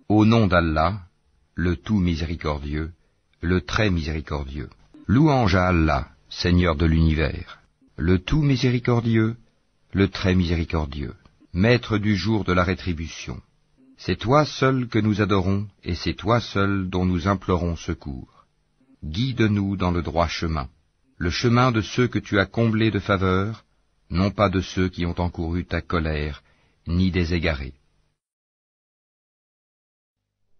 Au nom d'Allah, le tout miséricordieux, le très miséricordieux. Louange à Allah, Seigneur de l'univers, le tout miséricordieux, le très miséricordieux, maître du jour de la rétribution. C'est toi seul que nous adorons, et c'est toi seul dont nous implorons secours. Guide-nous dans le droit chemin, le chemin de ceux que tu as comblés de faveur, non pas de ceux qui ont encouru ta colère, ni des égarés.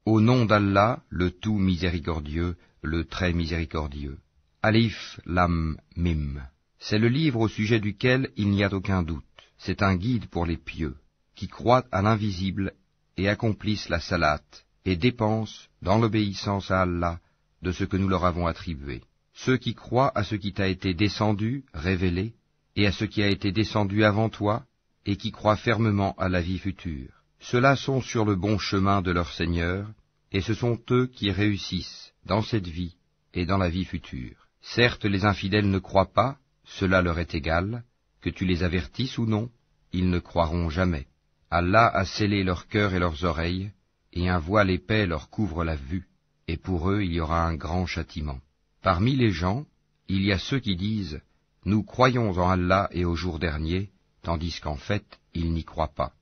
Au nom d'Allah, le tout miséricordieux, le très miséricordieux. Alif, Lam, Mim. C'est le livre au sujet duquel il n'y a aucun doute. C'est un guide pour les pieux, qui croient à l'invisible et accomplissent la salate, et dépensent, dans l'obéissance à Allah, de ce que nous leur avons attribué. Ceux qui croient à ce qui t'a été descendu, révélé, et à ce qui a été descendu avant toi, et qui croient fermement à la vie future. Ceux-là sont sur le bon chemin de leur Seigneur, et ce sont eux qui réussissent dans cette vie et dans la vie future. Certes, les infidèles ne croient pas, cela leur est égal, que tu les avertisses ou non, ils ne croiront jamais. Allah a scellé leur cœur et leurs oreilles, et un voile épais leur couvre la vue, et pour eux il y aura un grand châtiment. Parmi les gens, il y a ceux qui disent « Nous croyons en Allah et au jour dernier », tandis qu'en fait, ils n'y croient pas.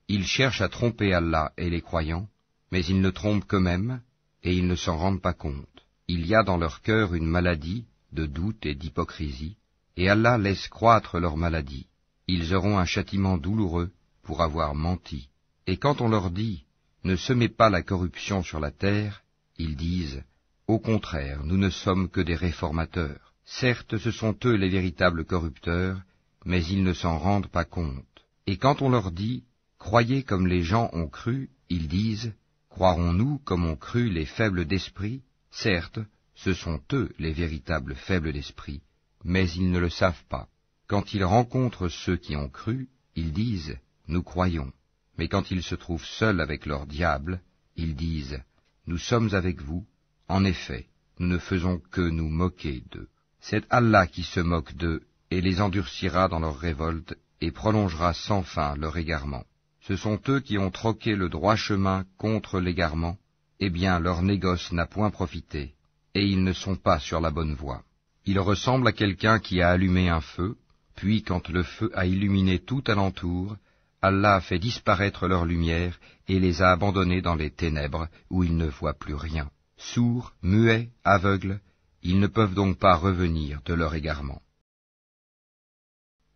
Ils cherchent à tromper Allah et les croyants, mais ils ne trompent qu'eux-mêmes, et ils ne s'en rendent pas compte. Il y a dans leur cœur une maladie de doute et d'hypocrisie, et Allah laisse croître leur maladie. Ils auront un châtiment douloureux pour avoir menti. Et quand on leur dit « Ne semez pas la corruption sur la terre », ils disent « Au contraire, nous ne sommes que des réformateurs. » Certes, ce sont eux les véritables corrupteurs, mais ils ne s'en rendent pas compte. Et quand on leur dit « Croyez comme les gens ont cru », ils disent « Croirons-nous comme ont cru les faibles d'esprit ?» Certes, ce sont eux les véritables faibles d'esprit, mais ils ne le savent pas. Quand ils rencontrent ceux qui ont cru, ils disent « Nous croyons ». Mais quand ils se trouvent seuls avec leur diable, ils disent « Nous sommes avec vous, en effet, nous ne faisons que nous moquer d'eux. » C'est Allah qui se moque d'eux et les endurcira dans leur révolte et prolongera sans fin leur égarement. Ce sont eux qui ont troqué le droit chemin contre l'égarement, eh bien leur négoce n'a point profité, et ils ne sont pas sur la bonne voie. Ils ressemblent à quelqu'un qui a allumé un feu, puis quand le feu a illuminé tout alentour, Allah a fait disparaître leur lumière et les a abandonnés dans les ténèbres où ils ne voient plus rien. Sourds, muets, aveugles, ils ne peuvent donc pas revenir de leur égarement.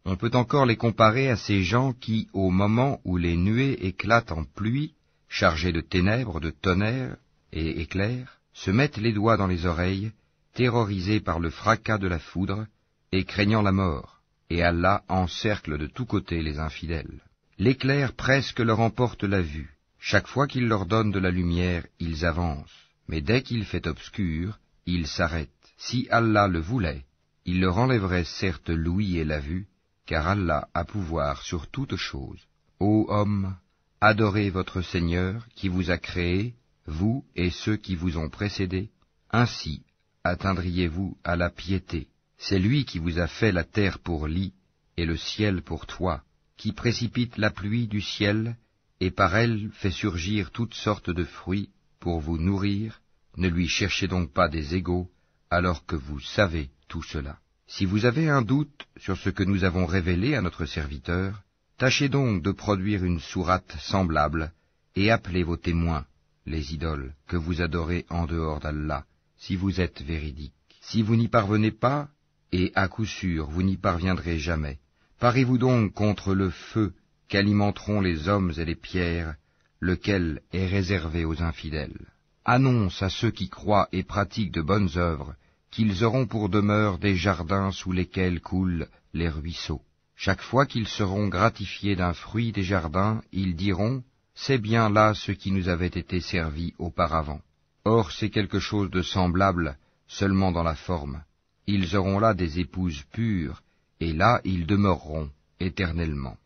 On peut encore les comparer à ces gens qui, au moment où les nuées éclatent en pluie, chargées de ténèbres, de tonnerres et éclairs, se mettent les doigts dans les oreilles, terrorisés par le fracas de la foudre et craignant la mort, et Allah encercle de tous côtés les infidèles. L'éclair presque leur emporte la vue. Chaque fois qu'il leur donne de la lumière, ils avancent, mais dès qu'il fait obscur, ils s'arrêtent. Si Allah le voulait, il leur enlèverait certes l'ouïe et la vue, car Allah a pouvoir sur toutes choses. Ô hommes, adorez votre Seigneur qui vous a créé, vous et ceux qui vous ont précédés, ainsi atteindriez-vous à la piété. C'est lui qui vous a fait la terre pour lit et le ciel pour toit, qui précipite la pluie du ciel et par elle fait surgir toutes sortes de fruits pour vous nourrir. Ne lui cherchez donc pas des égaux, alors que vous savez tout cela. Si vous avez un doute sur ce que nous avons révélé à notre serviteur, tâchez donc de produire une sourate semblable, et appelez vos témoins, les idoles, que vous adorez en dehors d'Allah, si vous êtes véridiques. Si vous n'y parvenez pas, et à coup sûr vous n'y parviendrez jamais, parez-vous donc contre le feu qu'alimenteront les hommes et les pierres, lequel est réservé aux infidèles. Annonce à ceux qui croient et pratiquent de bonnes œuvres, qu'ils auront pour demeure des jardins sous lesquels coulent les ruisseaux. Chaque fois qu'ils seront gratifiés d'un fruit des jardins, ils diront « C'est bien là ce qui nous avait été servi auparavant. » Or c'est quelque chose de semblable, seulement dans la forme. Ils auront là des épouses pures, et là ils demeureront éternellement.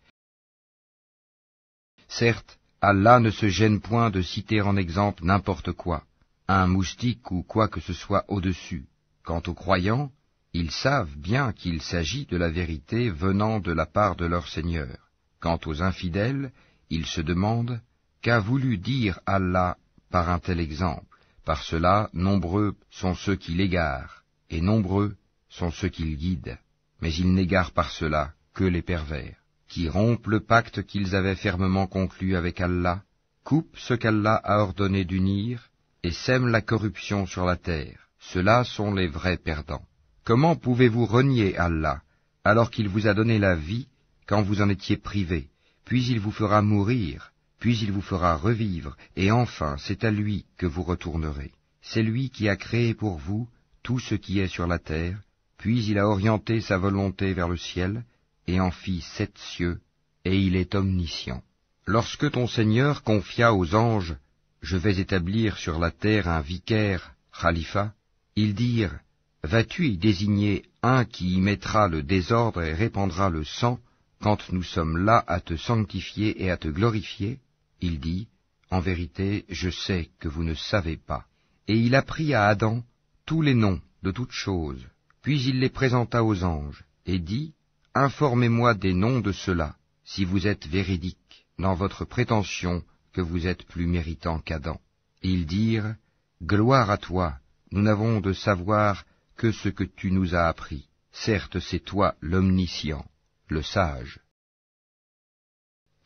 Certes, Allah ne se gêne point de citer en exemple n'importe quoi, un moustique ou quoi que ce soit au-dessus. Quant aux croyants, ils savent bien qu'il s'agit de la vérité venant de la part de leur Seigneur. Quant aux infidèles, ils se demandent Qu'a voulu dire Allah par un tel exemple? Par cela, nombreux sont ceux qui l'égarent, et nombreux sont ceux qui le guident. Mais ils n'égarent par cela que les pervers, qui rompent le pacte qu'ils avaient fermement conclu avec Allah, coupent ce qu'Allah a ordonné d'unir, et sèment la corruption sur la terre. Ceux-là sont les vrais perdants. Comment pouvez-vous renier Allah, alors qu'il vous a donné la vie quand vous en étiez privés, puis il vous fera mourir, puis il vous fera revivre, et enfin c'est à lui que vous retournerez. C'est lui qui a créé pour vous tout ce qui est sur la terre, puis il a orienté sa volonté vers le ciel, et en fit 7 cieux, et il est omniscient. Lorsque ton Seigneur confia aux anges, « Je vais établir sur la terre un vicaire, khalifa », ils dirent, « Vas-tu y désigner un qui y mettra le désordre et répandra le sang, quand nous sommes là à te sanctifier et à te glorifier ?» Il dit, « En vérité, je sais que vous ne savez pas. » Et il apprit à Adam tous les noms de toutes choses. Puis il les présenta aux anges, et dit, « Informez-moi des noms de ceux-là, si vous êtes véridiques dans votre prétention que vous êtes plus méritant qu'Adam. » Ils dirent, « Gloire à toi, nous n'avons de savoir que ce que tu nous as appris. Certes, c'est toi l'omniscient, le sage. »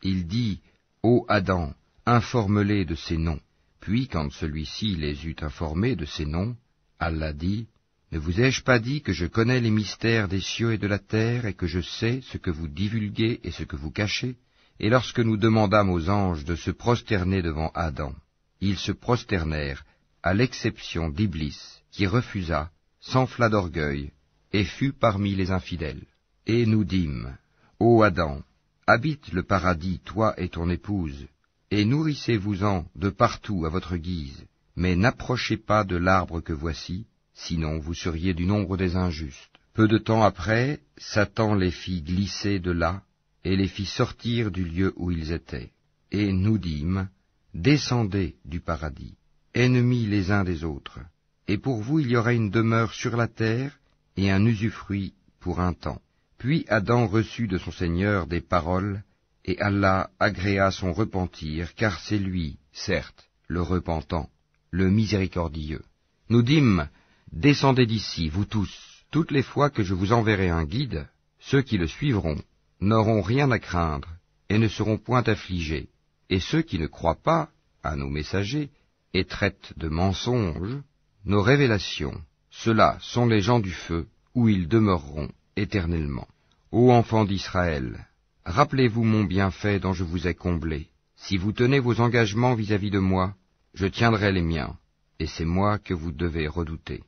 Il dit, « Ô Adam, informe-les de ces noms. » Puis, quand celui-ci les eut informés de ces noms, Allah dit, « Ne vous ai-je pas dit que je connais les mystères des cieux et de la terre, et que je sais ce que vous divulguez et ce que vous cachez ?» Et lorsque nous demandâmes aux anges de se prosterner devant Adam, ils se prosternèrent, à l'exception d'Iblis, qui refusa, s'enfla d'orgueil, et fut parmi les infidèles. Et nous dîmes, « Ô Adam, habite le paradis, toi et ton épouse, et nourrissez-vous-en de partout à votre guise, mais n'approchez pas de l'arbre que voici, sinon vous seriez du nombre des injustes. » Peu de temps après, Satan les fit glisser de là, et les fit sortir du lieu où ils étaient. Et nous dîmes, « Descendez du paradis, ennemis les uns des autres, et pour vous il y aura une demeure sur la terre, et un usufruit pour un temps. » Puis Adam reçut de son Seigneur des paroles, et Allah agréa son repentir, car c'est lui, certes, le repentant, le miséricordieux. Nous dîmes, « Descendez d'ici, vous tous, toutes les fois que je vous enverrai un guide, ceux qui le suivront n'auront rien à craindre, et ne seront point affligés, et ceux qui ne croient pas à nos messagers, et traitent de mensonges nos révélations, ceux-là sont les gens du feu, où ils demeureront éternellement. Ô enfants d'Israël, rappelez-vous mon bienfait dont je vous ai comblé. Si vous tenez vos engagements vis-à-vis de moi, je tiendrai les miens, et c'est moi que vous devez redouter.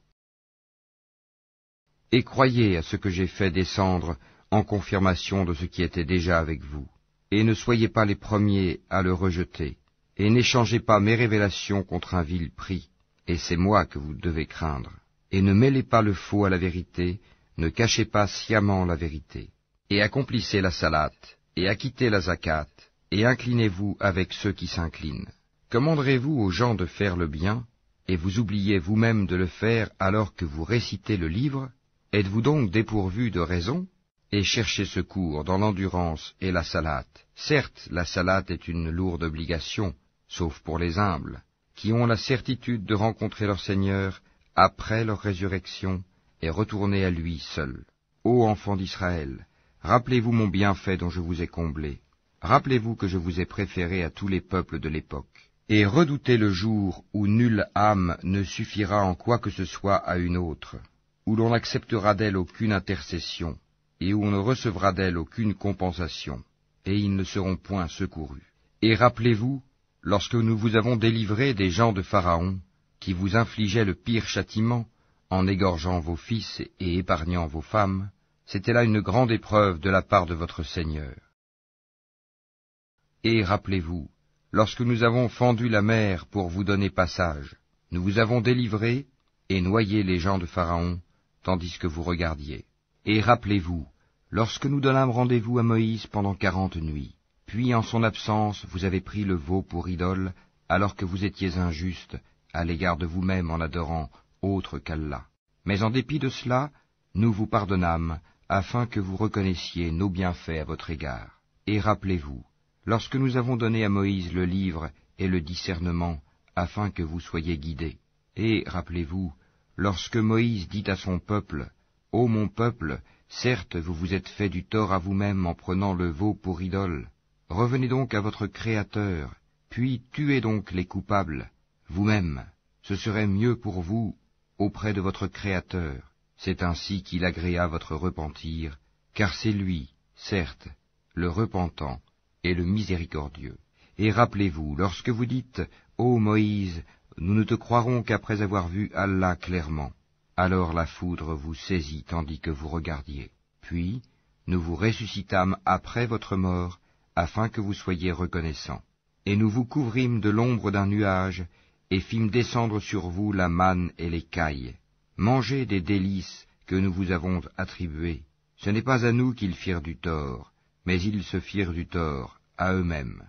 Et croyez à ce que j'ai fait descendre en confirmation de ce qui était déjà avec vous, et ne soyez pas les premiers à le rejeter, et n'échangez pas mes révélations contre un vil prix, et c'est moi que vous devez craindre. Et ne mêlez pas le faux à la vérité, ne cachez pas sciemment la vérité. Et accomplissez la salate, et acquittez la zakat, et inclinez-vous avec ceux qui s'inclinent. Commanderez-vous aux gens de faire le bien, et vous oubliez vous-même de le faire alors que vous récitez le livre? Êtes-vous donc dépourvu de raison? Et cherchez secours dans l'endurance et la salate. Certes, la salate est une lourde obligation, sauf pour les humbles, qui ont la certitude de rencontrer leur Seigneur après leur résurrection et retourner à lui seul. Ô enfants d'Israël, rappelez-vous mon bienfait dont je vous ai comblé. Rappelez-vous que je vous ai préféré à tous les peuples de l'époque. Et redoutez le jour où nulle âme ne suffira en quoi que ce soit à une autre, où l'on n'acceptera d'elle aucune intercession, et où on ne recevra d'elle aucune compensation, et ils ne seront point secourus. Et rappelez-vous, lorsque nous vous avons délivré des gens de Pharaon, qui vous infligeaient le pire châtiment, en égorgeant vos fils et épargnant vos femmes, c'était là une grande épreuve de la part de votre Seigneur. Et rappelez-vous, lorsque nous avons fendu la mer pour vous donner passage, nous vous avons délivré et noyé les gens de Pharaon, tandis que vous regardiez. Et rappelez-vous, lorsque nous donnâmes rendez-vous à Moïse pendant 40 nuits, puis en son absence vous avez pris le veau pour idole, alors que vous étiez injustes à l'égard de vous-même en adorant autre qu'Allah. Mais en dépit de cela, nous vous pardonnâmes, afin que vous reconnaissiez nos bienfaits à votre égard. Et rappelez-vous, lorsque nous avons donné à Moïse le livre et le discernement, afin que vous soyez guidés. Et, rappelez-vous, lorsque Moïse dit à son peuple, « Ô mon peuple, certes vous vous êtes fait du tort à vous-même en prenant le veau pour idole. Revenez donc à votre Créateur, puis tuez donc les coupables, vous-même. Ce serait mieux pour vous auprès de votre Créateur. C'est ainsi qu'il agréa votre repentir, car c'est lui, certes, le repentant et le miséricordieux. Et rappelez-vous, lorsque vous dites, « Ô Moïse, nous ne te croirons qu'après avoir vu Allah clairement. » Alors la foudre vous saisit tandis que vous regardiez. Puis, nous vous ressuscitâmes après votre mort, afin que vous soyez reconnaissants. Et nous vous couvrîmes de l'ombre d'un nuage, et fîmes descendre sur vous la manne et les cailles. Mangez des délices que nous vous avons attribuées. Ce n'est pas à nous qu'ils firent du tort, mais ils se firent du tort à eux-mêmes.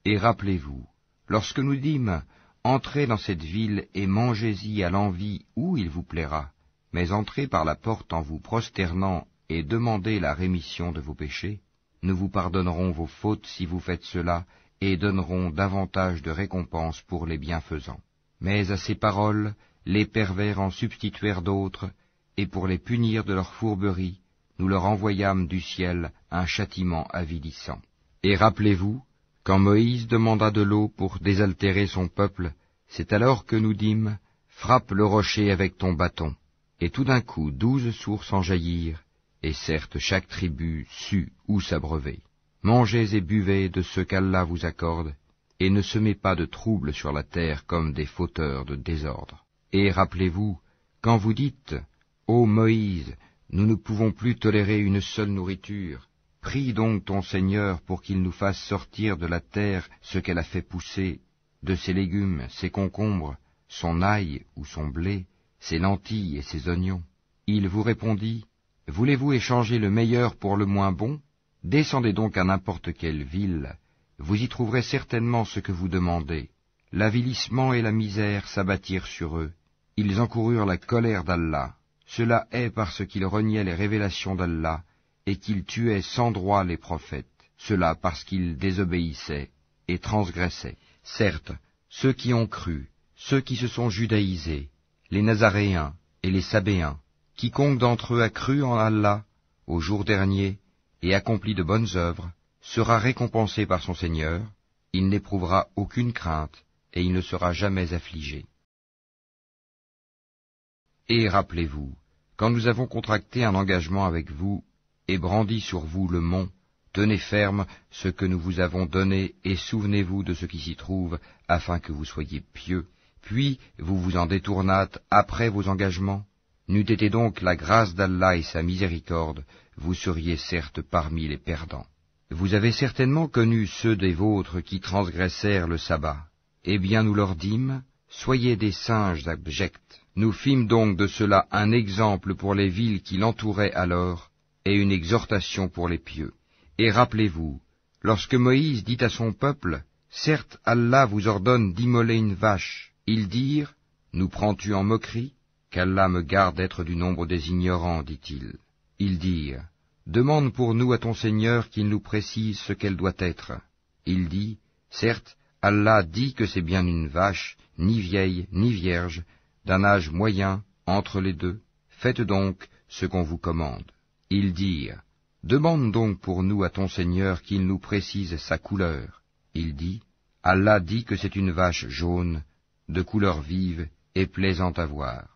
Et rappelez-vous, lorsque nous dîmes, « Entrez dans cette ville et mangez-y à l'envi où il vous plaira, mais entrez par la porte en vous prosternant et demandez la rémission de vos péchés, nous vous pardonnerons vos fautes si vous faites cela et donnerons davantage de récompenses pour les bienfaisants. » Mais à ces paroles, les pervers en substituèrent d'autres, et pour les punir de leur fourberie, nous leur envoyâmes du ciel un châtiment avilissant. Et rappelez-vous, quand Moïse demanda de l'eau pour désaltérer son peuple, c'est alors que nous dîmes, « Frappe le rocher avec ton bâton. » Et tout d'un coup 12 sources en jaillirent, et certes chaque tribu sut où s'abreuver. Mangez et buvez de ce qu'Allah vous accorde, et ne semez pas de trouble sur la terre comme des fauteurs de désordre. Et rappelez-vous, quand vous dites, « Ô Moïse, nous ne pouvons plus tolérer une seule nourriture, prie donc ton Seigneur pour qu'il nous fasse sortir de la terre ce qu'elle a fait pousser, de ses légumes, ses concombres, son ail ou son blé, ses lentilles et ses oignons. » Il vous répondit, « Voulez-vous échanger le meilleur pour le moins bon? Descendez donc à n'importe quelle ville, vous y trouverez certainement ce que vous demandez. » L'avilissement et la misère s'abattirent sur eux. Ils encoururent la colère d'Allah. Cela est parce qu'ils reniaient les révélations d'Allah et qu'ils tuaient sans droit les prophètes. Cela parce qu'ils désobéissaient et transgressaient. Certes, ceux qui ont cru, ceux qui se sont judaïsés, les Nazaréens et les Sabéens, quiconque d'entre eux a cru en Allah au jour dernier et accompli de bonnes œuvres, sera récompensé par son Seigneur, il n'éprouvera aucune crainte, et il ne sera jamais affligé. Et rappelez-vous, quand nous avons contracté un engagement avec vous, et brandi sur vous le mont, tenez ferme ce que nous vous avons donné, et souvenez-vous de ce qui s'y trouve, afin que vous soyez pieux. Puis vous vous en détournâtes après vos engagements. N'eût été donc la grâce d'Allah et sa miséricorde, vous seriez certes parmi les perdants. Vous avez certainement connu ceux des vôtres qui transgressèrent le sabbat. Eh bien nous leur dîmes, soyez des singes abjects. Nous fîmes donc de cela un exemple pour les villes qui l'entouraient alors, et une exhortation pour les pieux. Et rappelez-vous, lorsque Moïse dit à son peuple, « Certes, Allah vous ordonne d'immoler une vache », ils dirent, « Nous prends-tu en moquerie ? Qu'Allah me garde d'être du nombre des ignorants, dit-il. » Ils dirent, « Demande pour nous à ton Seigneur qu'il nous précise ce qu'elle doit être. » Il dit, « Certes, Allah dit que c'est bien une vache, ni vieille, ni vierge, d'un âge moyen, entre les deux. Faites donc ce qu'on vous commande. » Ils dirent, « Demande donc pour nous à ton Seigneur qu'il nous précise sa couleur. » Il dit, « Allah dit que c'est une vache jaune, de couleur vive et plaisante à voir. »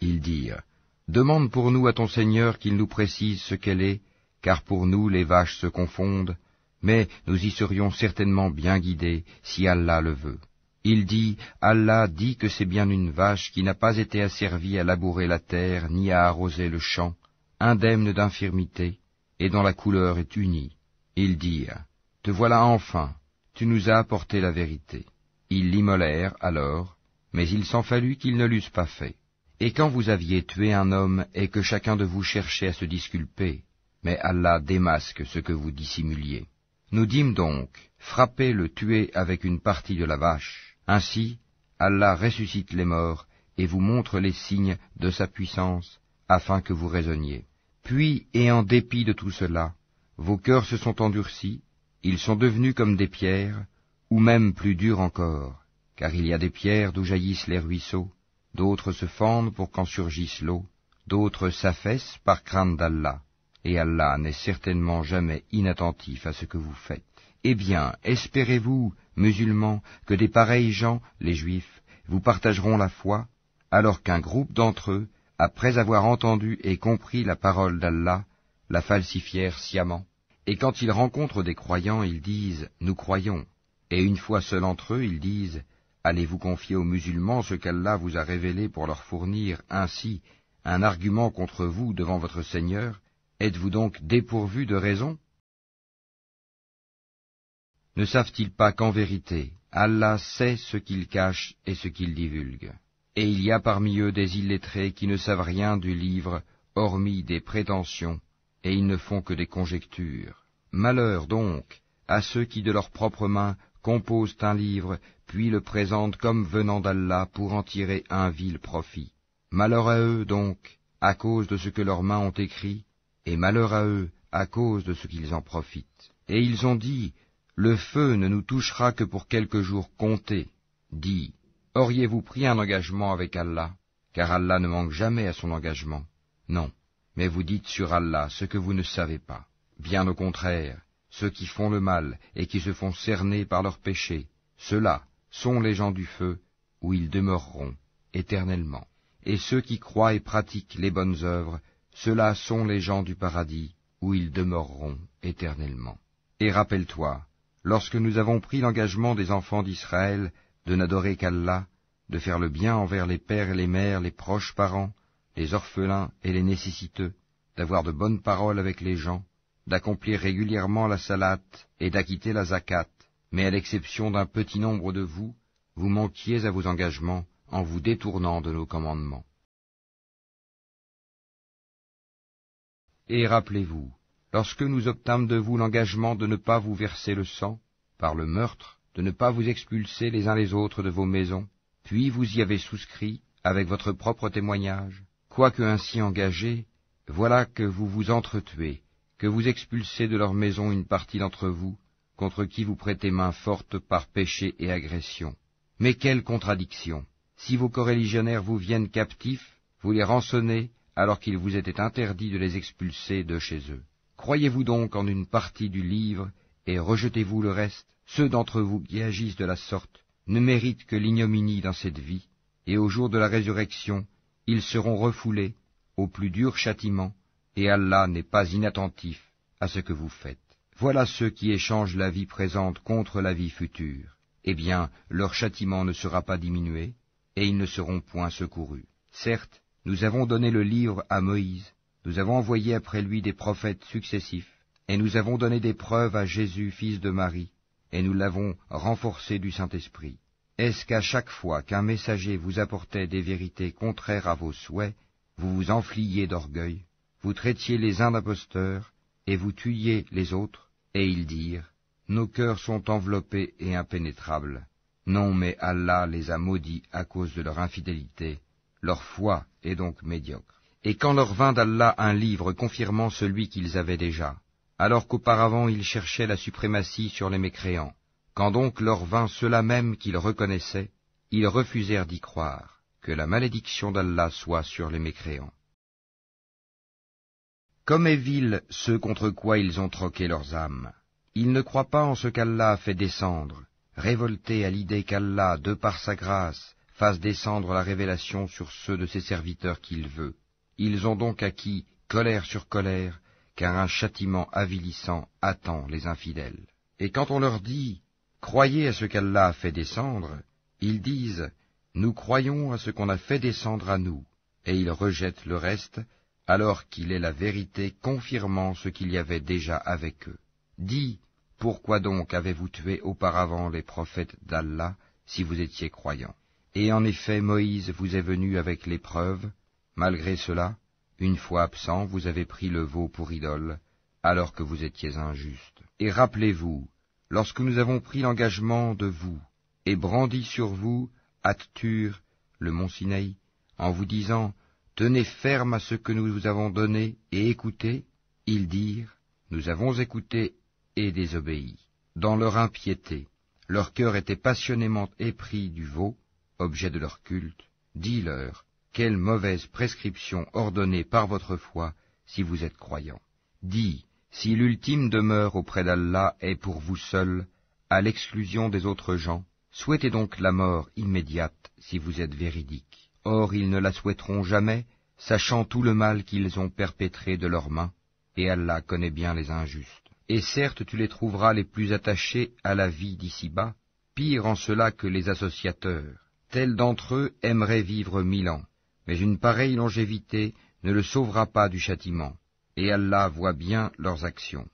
Ils dirent, « Demande pour nous à ton Seigneur qu'il nous précise ce qu'elle est, car pour nous les vaches se confondent, mais nous y serions certainement bien guidés si Allah le veut. » Il dit, « Allah dit que c'est bien une vache qui n'a pas été asservie à labourer la terre ni à arroser le champ, indemne d'infirmité, et dont la couleur est unie. » Ils dirent, « Te voilà enfin, tu nous as apporté la vérité. » Ils l'immolèrent alors, mais il s'en fallut qu'ils ne l'eussent pas fait. Et quand vous aviez tué un homme et que chacun de vous cherchait à se disculper, mais Allah démasque ce que vous dissimuliez. Nous dîmes donc, frappez le tuer avec une partie de la vache. Ainsi, Allah ressuscite les morts et vous montre les signes de sa puissance, afin que vous raisonniez. Puis, et en dépit de tout cela, vos cœurs se sont endurcis, ils sont devenus comme des pierres, ou même plus durs encore, car il y a des pierres d'où jaillissent les ruisseaux, d'autres se fendent pour qu'en surgisse l'eau, d'autres s'affaissent par crainte d'Allah, et Allah n'est certainement jamais inattentif à ce que vous faites. Eh bien, espérez-vous, musulmans, que des pareils gens, les Juifs, vous partageront la foi, alors qu'un groupe d'entre eux, après avoir entendu et compris la parole d'Allah, la falsifièrent sciemment. Et quand ils rencontrent des croyants, ils disent « Nous croyons ». Et une fois seuls entre eux, ils disent « Allez-vous confier aux musulmans ce qu'Allah vous a révélé pour leur fournir ainsi un argument contre vous devant votre Seigneur? Êtes-vous donc dépourvus de raison ?» Ne savent-ils pas qu'en vérité, Allah sait ce qu'ils cachent et ce qu'ils divulguent? Et il y a parmi eux des illettrés qui ne savent rien du livre, hormis des prétentions, et ils ne font que des conjectures. Malheur donc à ceux qui de leurs propres mains composent un livre, puis le présentent comme venant d'Allah pour en tirer un vil profit. Malheur à eux donc, à cause de ce que leurs mains ont écrit, et malheur à eux à cause de ce qu'ils en profitent. Et ils ont dit, le feu ne nous touchera que pour quelques jours comptés. Dis, auriez-vous pris un engagement avec Allah, car Allah ne manque jamais à son engagement? Non, mais vous dites sur Allah ce que vous ne savez pas. Bien au contraire, ceux qui font le mal et qui se font cerner par leurs péchés, ceux-là sont les gens du feu, où ils demeureront éternellement. Et ceux qui croient et pratiquent les bonnes œuvres, ceux-là sont les gens du paradis, où ils demeureront éternellement. Et rappelle-toi, lorsque nous avons pris l'engagement des enfants d'Israël de n'adorer qu'Allah, de faire le bien envers les pères et les mères, les proches parents, les orphelins et les nécessiteux, d'avoir de bonnes paroles avec les gens, d'accomplir régulièrement la salate et d'acquitter la zakat, mais à l'exception d'un petit nombre de vous, vous manquiez à vos engagements en vous détournant de nos commandements. Et rappelez-vous, lorsque nous obtînmes de vous l'engagement de ne pas vous verser le sang, par le meurtre, de ne pas vous expulser les uns les autres de vos maisons, puis vous y avez souscrit avec votre propre témoignage, quoique ainsi engagés, voilà que vous vous entretuez, que vous expulsez de leur maison une partie d'entre vous, contre qui vous prêtez main forte par péché et agression. Mais quelle contradiction! Si vos coreligionnaires vous viennent captifs, vous les rançonnez, alors qu'il vous était interdit de les expulser de chez eux. Croyez-vous donc en une partie du livre, et rejetez-vous le reste? Ceux d'entre vous qui agissent de la sorte ne méritent que l'ignominie dans cette vie, et au jour de la résurrection, ils seront refoulés au plus dur châtiment, et Allah n'est pas inattentif à ce que vous faites. Voilà ceux qui échangent la vie présente contre la vie future. Eh bien, leur châtiment ne sera pas diminué, et ils ne seront point secourus. Certes, nous avons donné le livre à Moïse, nous avons envoyé après lui des prophètes successifs, et nous avons donné des preuves à Jésus, fils de Marie, et nous l'avons renforcé du Saint-Esprit. Est-ce qu'à chaque fois qu'un messager vous apportait des vérités contraires à vos souhaits, vous vous enfliez d'orgueil, vous traitiez les uns d'imposteurs, et vous tuiez les autres, et ils dirent, nos cœurs sont enveloppés et impénétrables. Non, mais Allah les a maudits à cause de leur infidélité, leur foi est donc médiocre. Et quand leur vint d'Allah un livre confirmant celui qu'ils avaient déjà, alors qu'auparavant ils cherchaient la suprématie sur les mécréants, quand donc leur vint cela même qu'ils reconnaissaient, ils refusèrent d'y croire, que la malédiction d'Allah soit sur les mécréants. Comme est vil ceux contre quoi ils ont troqué leurs âmes. Ils ne croient pas en ce qu'Allah a fait descendre, révoltés à l'idée qu'Allah, de par sa grâce, fasse descendre la révélation sur ceux de ses serviteurs qu'il veut. Ils ont donc acquis colère sur colère, car un châtiment avilissant attend les infidèles. Et quand on leur dit « Croyez à ce qu'Allah a fait descendre », ils disent « Nous croyons à ce qu'on a fait descendre à nous », et ils rejettent le reste, alors qu'il est la vérité confirmant ce qu'il y avait déjà avec eux. Dis, pourquoi donc avez-vous tué auparavant les prophètes d'Allah, si vous étiez croyants? Et en effet, Moïse vous est venu avec les preuves. Malgré cela, une fois absent, vous avez pris le veau pour idole, alors que vous étiez injuste. Et rappelez-vous, lorsque nous avons pris l'engagement de vous, et brandi sur vous, At-Tur, le mont Sinaï, en vous disant, tenez ferme à ce que nous vous avons donné et écoutez. Ils dirent, nous avons écouté et désobéi. Dans leur impiété, leur cœur était passionnément épris du veau, objet de leur culte. Dis-leur, quelle mauvaise prescription ordonnée par votre foi si vous êtes croyants. Dis, si l'ultime demeure auprès d'Allah est pour vous seuls, à l'exclusion des autres gens, souhaitez donc la mort immédiate si vous êtes véridiques. Or ils ne la souhaiteront jamais, sachant tout le mal qu'ils ont perpétré de leurs mains, et Allah connaît bien les injustes. Et certes tu les trouveras les plus attachés à la vie d'ici-bas, pire en cela que les associateurs. Tels d'entre eux aimeraient vivre 1000 ans, mais une pareille longévité ne le sauvera pas du châtiment, et Allah voit bien leurs actions.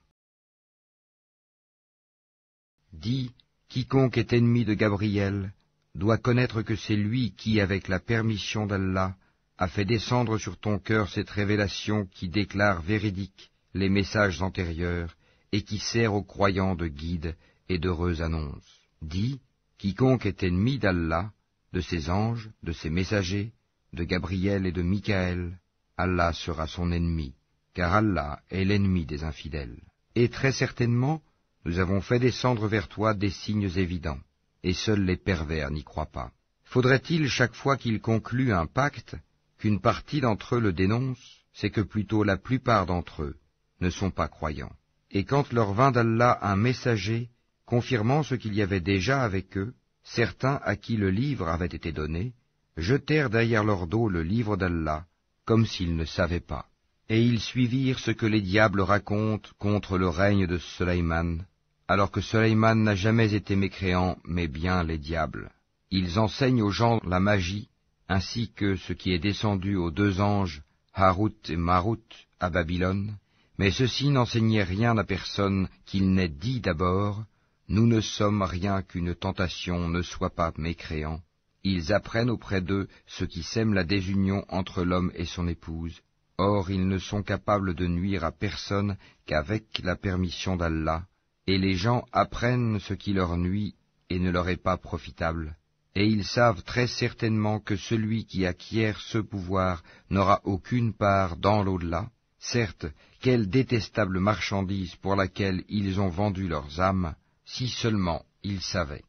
Dis, quiconque est ennemi de Gabriel doit connaître que c'est lui qui, avec la permission d'Allah, a fait descendre sur ton cœur cette révélation qui déclare véridiques les messages antérieurs et qui sert aux croyants de guide et d'heureuse annonce. Dis, quiconque est ennemi d'Allah, de ses anges, de ses messagers, de Gabriel et de Michaël, Allah sera son ennemi, car Allah est l'ennemi des infidèles. Et très certainement, nous avons fait descendre vers toi des signes évidents, et seuls les pervers n'y croient pas. Faudrait-il chaque fois qu'ils concluent un pacte, qu'une partie d'entre eux le dénonce? C'est que plutôt la plupart d'entre eux ne sont pas croyants. Et quand leur vint d'Allah un messager, confirmant ce qu'il y avait déjà avec eux, certains à qui le livre avait été donné, jetèrent derrière leur dos le livre d'Allah, comme s'ils ne savaient pas. Et ils suivirent ce que les diables racontent contre le règne de Sulayman, alors que Sulayman n'a jamais été mécréant, mais bien les diables. Ils enseignent aux gens la magie, ainsi que ce qui est descendu aux 2 anges, Harut et Marut, à Babylone, mais ceux-ci n'enseignaient rien à personne qu'il n'ait dit d'abord, « Nous ne sommes rien qu'une tentation, ne sois pas mécréant ». Ils apprennent auprès d'eux ce qui sème la désunion entre l'homme et son épouse. Or ils ne sont capables de nuire à personne qu'avec la permission d'Allah, et les gens apprennent ce qui leur nuit et ne leur est pas profitable. Et ils savent très certainement que celui qui acquiert ce pouvoir n'aura aucune part dans l'au-delà. Certes, quelle détestable marchandise pour laquelle ils ont vendu leurs âmes, si seulement ils savaient.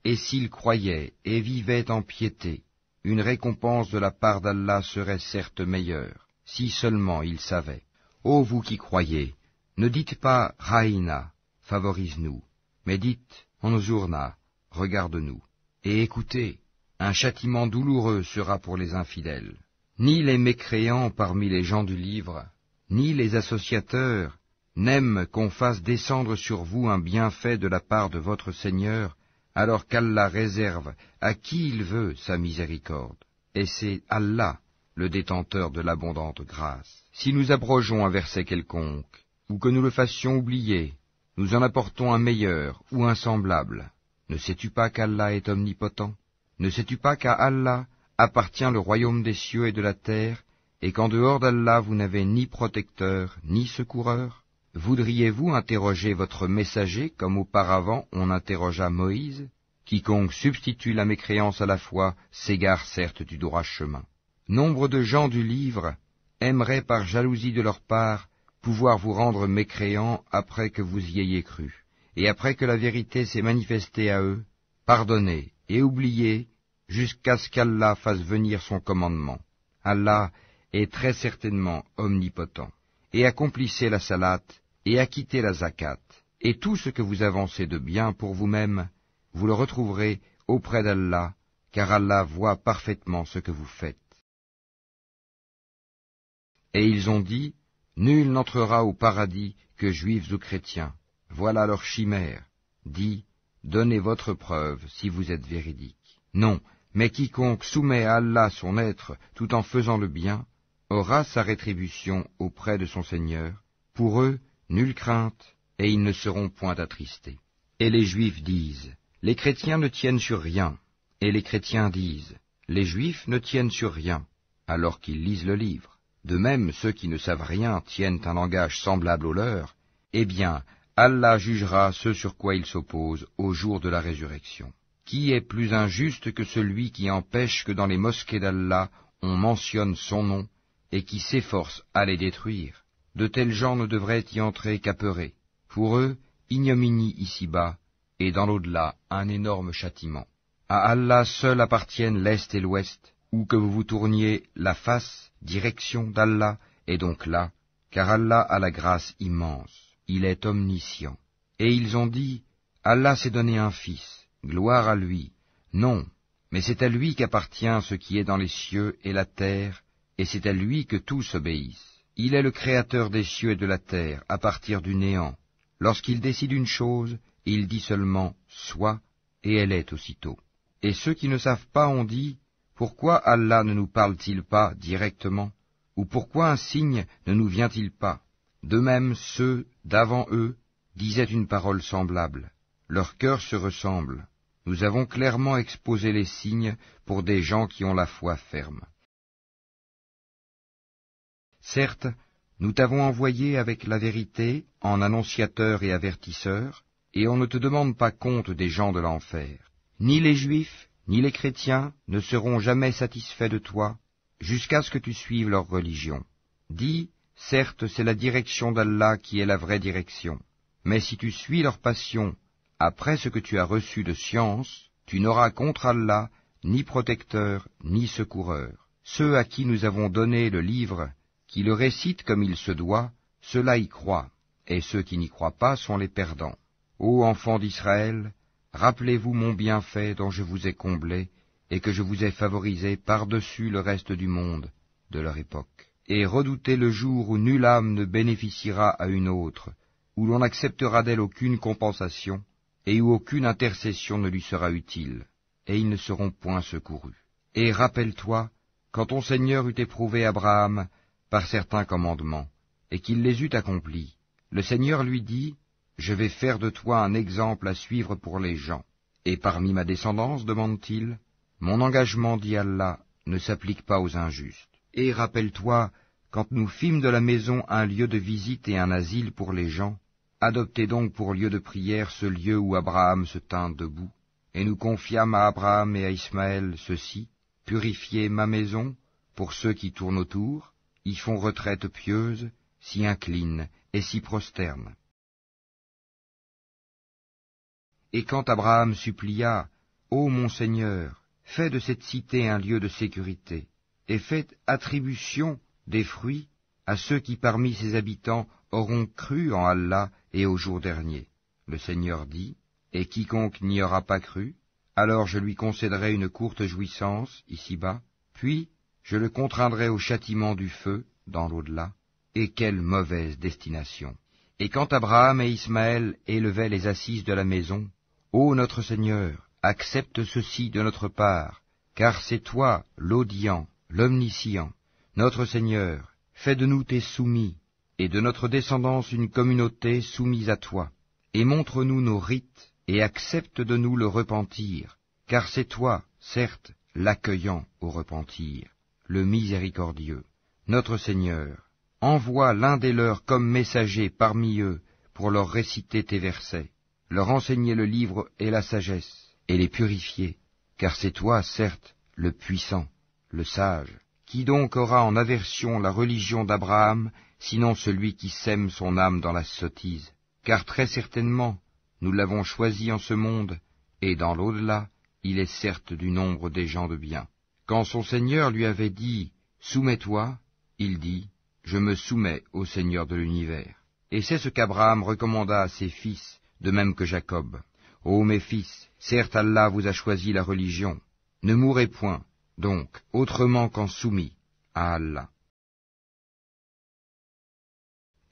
Et s'ils croyaient et vivaient en piété, une récompense de la part d'Allah serait certes meilleure, si seulement ils savaient. Ô vous qui croyez, ne dites pas « Raïna », favorise-nous, mais dites « Anzurna », regarde-nous. Et écoutez, un châtiment douloureux sera pour les infidèles. Ni les mécréants parmi les gens du livre, ni les associateurs, n'aiment qu'on fasse descendre sur vous un bienfait de la part de votre Seigneur, alors qu'Allah réserve à qui il veut sa miséricorde. Et c'est Allah, le détenteur de l'abondante grâce. Si nous abrogeons un verset quelconque, ou que nous le fassions oublier, nous en apportons un meilleur ou un semblable. Ne sais-tu pas qu'Allah est omnipotent? Ne sais-tu pas qu'à Allah appartient le royaume des cieux et de la terre, et qu'en dehors d'Allah vous n'avez ni protecteur, ni secoureur? Voudriez-vous interroger votre messager comme auparavant on interrogea Moïse? Quiconque substitue la mécréance à la foi s'égare certes du droit chemin. Nombre de gens du livre aimeraient par jalousie de leur part pouvoir vous rendre mécréants après que vous y ayez cru, et après que la vérité s'est manifestée à eux, pardonnez et oubliez jusqu'à ce qu'Allah fasse venir son commandement. Allah est très certainement omnipotent. Et accomplissez la salate, et acquittez la zakat, et tout ce que vous avancez de bien pour vous-même, vous le retrouverez auprès d'Allah, car Allah voit parfaitement ce que vous faites. Et ils ont dit, nul n'entrera au paradis que juifs ou chrétiens. Voilà leur chimère. Dis, donnez votre preuve si vous êtes véridiques. Non, mais quiconque soumet à Allah son être tout en faisant le bien, aura sa rétribution auprès de son Seigneur. Pour eux, nulle crainte, et ils ne seront point attristés. Et les Juifs disent, les chrétiens ne tiennent sur rien. Et les chrétiens disent, les Juifs ne tiennent sur rien, alors qu'ils lisent le livre. De même, ceux qui ne savent rien tiennent un langage semblable au leur. Eh bien, Allah jugera ce sur quoi ils s'opposent au jour de la résurrection. Qui est plus injuste que celui qui empêche que dans les mosquées d'Allah on mentionne son nom et qui s'efforce à les détruire? De tels gens ne devraient y entrer qu'apeurés. Pour eux, ignominie ici-bas, et dans l'au-delà, un énorme châtiment. À Allah seul appartiennent l'Est et l'Ouest, où que vous vous tourniez la face, direction d'Allah est donc là, car Allah a la grâce immense, il est omniscient. Et ils ont dit, Allah s'est donné un fils, gloire à lui. Non, mais c'est à lui qu'appartient ce qui est dans les cieux et la terre, et c'est à lui que tous obéissent. Il est le créateur des cieux et de la terre, à partir du néant. Lorsqu'il décide une chose, il dit seulement « sois » et elle est aussitôt. Et ceux qui ne savent pas ont dit « Pourquoi Allah ne nous parle-t-il pas directement ?» ou « Pourquoi un signe ne nous vient-il pas ?» De même, ceux d'avant eux disaient une parole semblable. Leurs cœurs se ressemblent. Nous avons clairement exposé les signes pour des gens qui ont la foi ferme. Certes, nous t'avons envoyé avec la vérité en annonciateur et avertisseur, et on ne te demande pas compte des gens de l'enfer. Ni les Juifs, ni les chrétiens ne seront jamais satisfaits de toi, jusqu'à ce que tu suives leur religion. Dis, certes, c'est la direction d'Allah qui est la vraie direction, mais si tu suis leur passion, après ce que tu as reçu de science, tu n'auras contre Allah ni protecteur, ni secoureur. Ceux à qui nous avons donné le livre, qui le récitent comme il se doit, ceux-là y croient, et ceux qui n'y croient pas sont les perdants. Ô enfants d'Israël, rappelez-vous mon bienfait dont je vous ai comblé, et que je vous ai favorisé par-dessus le reste du monde de leur époque. Et redoutez le jour où nulle âme ne bénéficiera à une autre, où l'on n'acceptera d'elle aucune compensation, et où aucune intercession ne lui sera utile, et ils ne seront point secourus. Et rappelle-toi, quand ton Seigneur eut éprouvé Abraham par certains commandements, et qu'il les eut accomplis, le Seigneur lui dit, « Je vais faire de toi un exemple à suivre pour les gens. » Et parmi ma descendance, demande-t-il, mon engagement, dit Allah, ne s'applique pas aux injustes. Et rappelle-toi, quand nous fîmes de la maison un lieu de visite et un asile pour les gens, adoptez donc pour lieu de prière ce lieu où Abraham se tint debout, et nous confiâmes à Abraham et à Ismaël ceci, purifiez ma maison, pour ceux qui tournent autour, y font retraite pieuse, s'y inclinent et s'y prosternent. Et quand Abraham supplia, « Ô mon Seigneur, fais de cette cité un lieu de sécurité, et fais attribution des fruits à ceux qui parmi ses habitants auront cru en Allah et au jour dernier. » Le Seigneur dit, « Et quiconque n'y aura pas cru, alors je lui concéderai une courte jouissance ici-bas, puis je le contraindrai au châtiment du feu dans l'au-delà. Et quelle mauvaise destination !» Et quand Abraham et Ismaël élevaient les assises de la maison, « Ô notre Seigneur, accepte ceci de notre part, car c'est toi l'audient, l'omniscient. Notre Seigneur, fais de nous tes soumis, et de notre descendance une communauté soumise à toi, et montre-nous nos rites, et accepte de nous le repentir, car c'est toi, certes, l'accueillant au repentir, le miséricordieux. Notre Seigneur, envoie l'un des leurs comme messager parmi eux pour leur réciter tes versets, leur enseigner le livre et la sagesse, et les purifier, car c'est toi, certes, le puissant, le sage. Qui donc aura en aversion la religion d'Abraham, sinon celui qui sème son âme dans la sottise? Car très certainement, nous l'avons choisi en ce monde, et dans l'au-delà, il est certes du nombre des gens de bien. Quand son Seigneur lui avait dit « Soumets-toi », il dit « Je me soumets au Seigneur de l'univers. » Et c'est ce qu'Abraham recommanda à ses fils, de même que Jacob. « Ô mes fils, certes Allah vous a choisi la religion. Ne mourrez point, donc, autrement qu'en soumis à Allah. »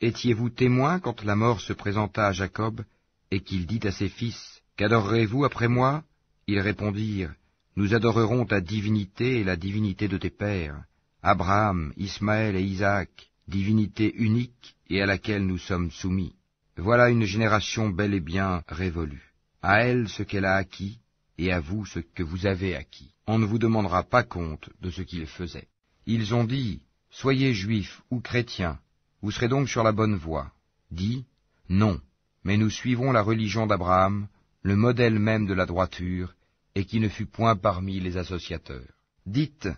Étiez-vous témoins quand la mort se présenta à Jacob, et qu'il dit à ses fils, « Qu'adorerez-vous après moi ?» Ils répondirent, « Nous adorerons ta divinité et la divinité de tes pères, Abraham, Ismaël et Isaac, divinité unique et à laquelle nous sommes soumis. Voilà une génération bel et bien révolue. À elle ce qu'elle a acquis, et à vous ce que vous avez acquis. On ne vous demandera pas compte de ce qu'ils faisaient. » Ils ont dit, « Soyez juifs ou chrétiens, vous serez donc sur la bonne voie. » Dis, « Non, mais nous suivons la religion d'Abraham, le modèle même de la droiture, et qui ne fut point parmi les associateurs. Dites,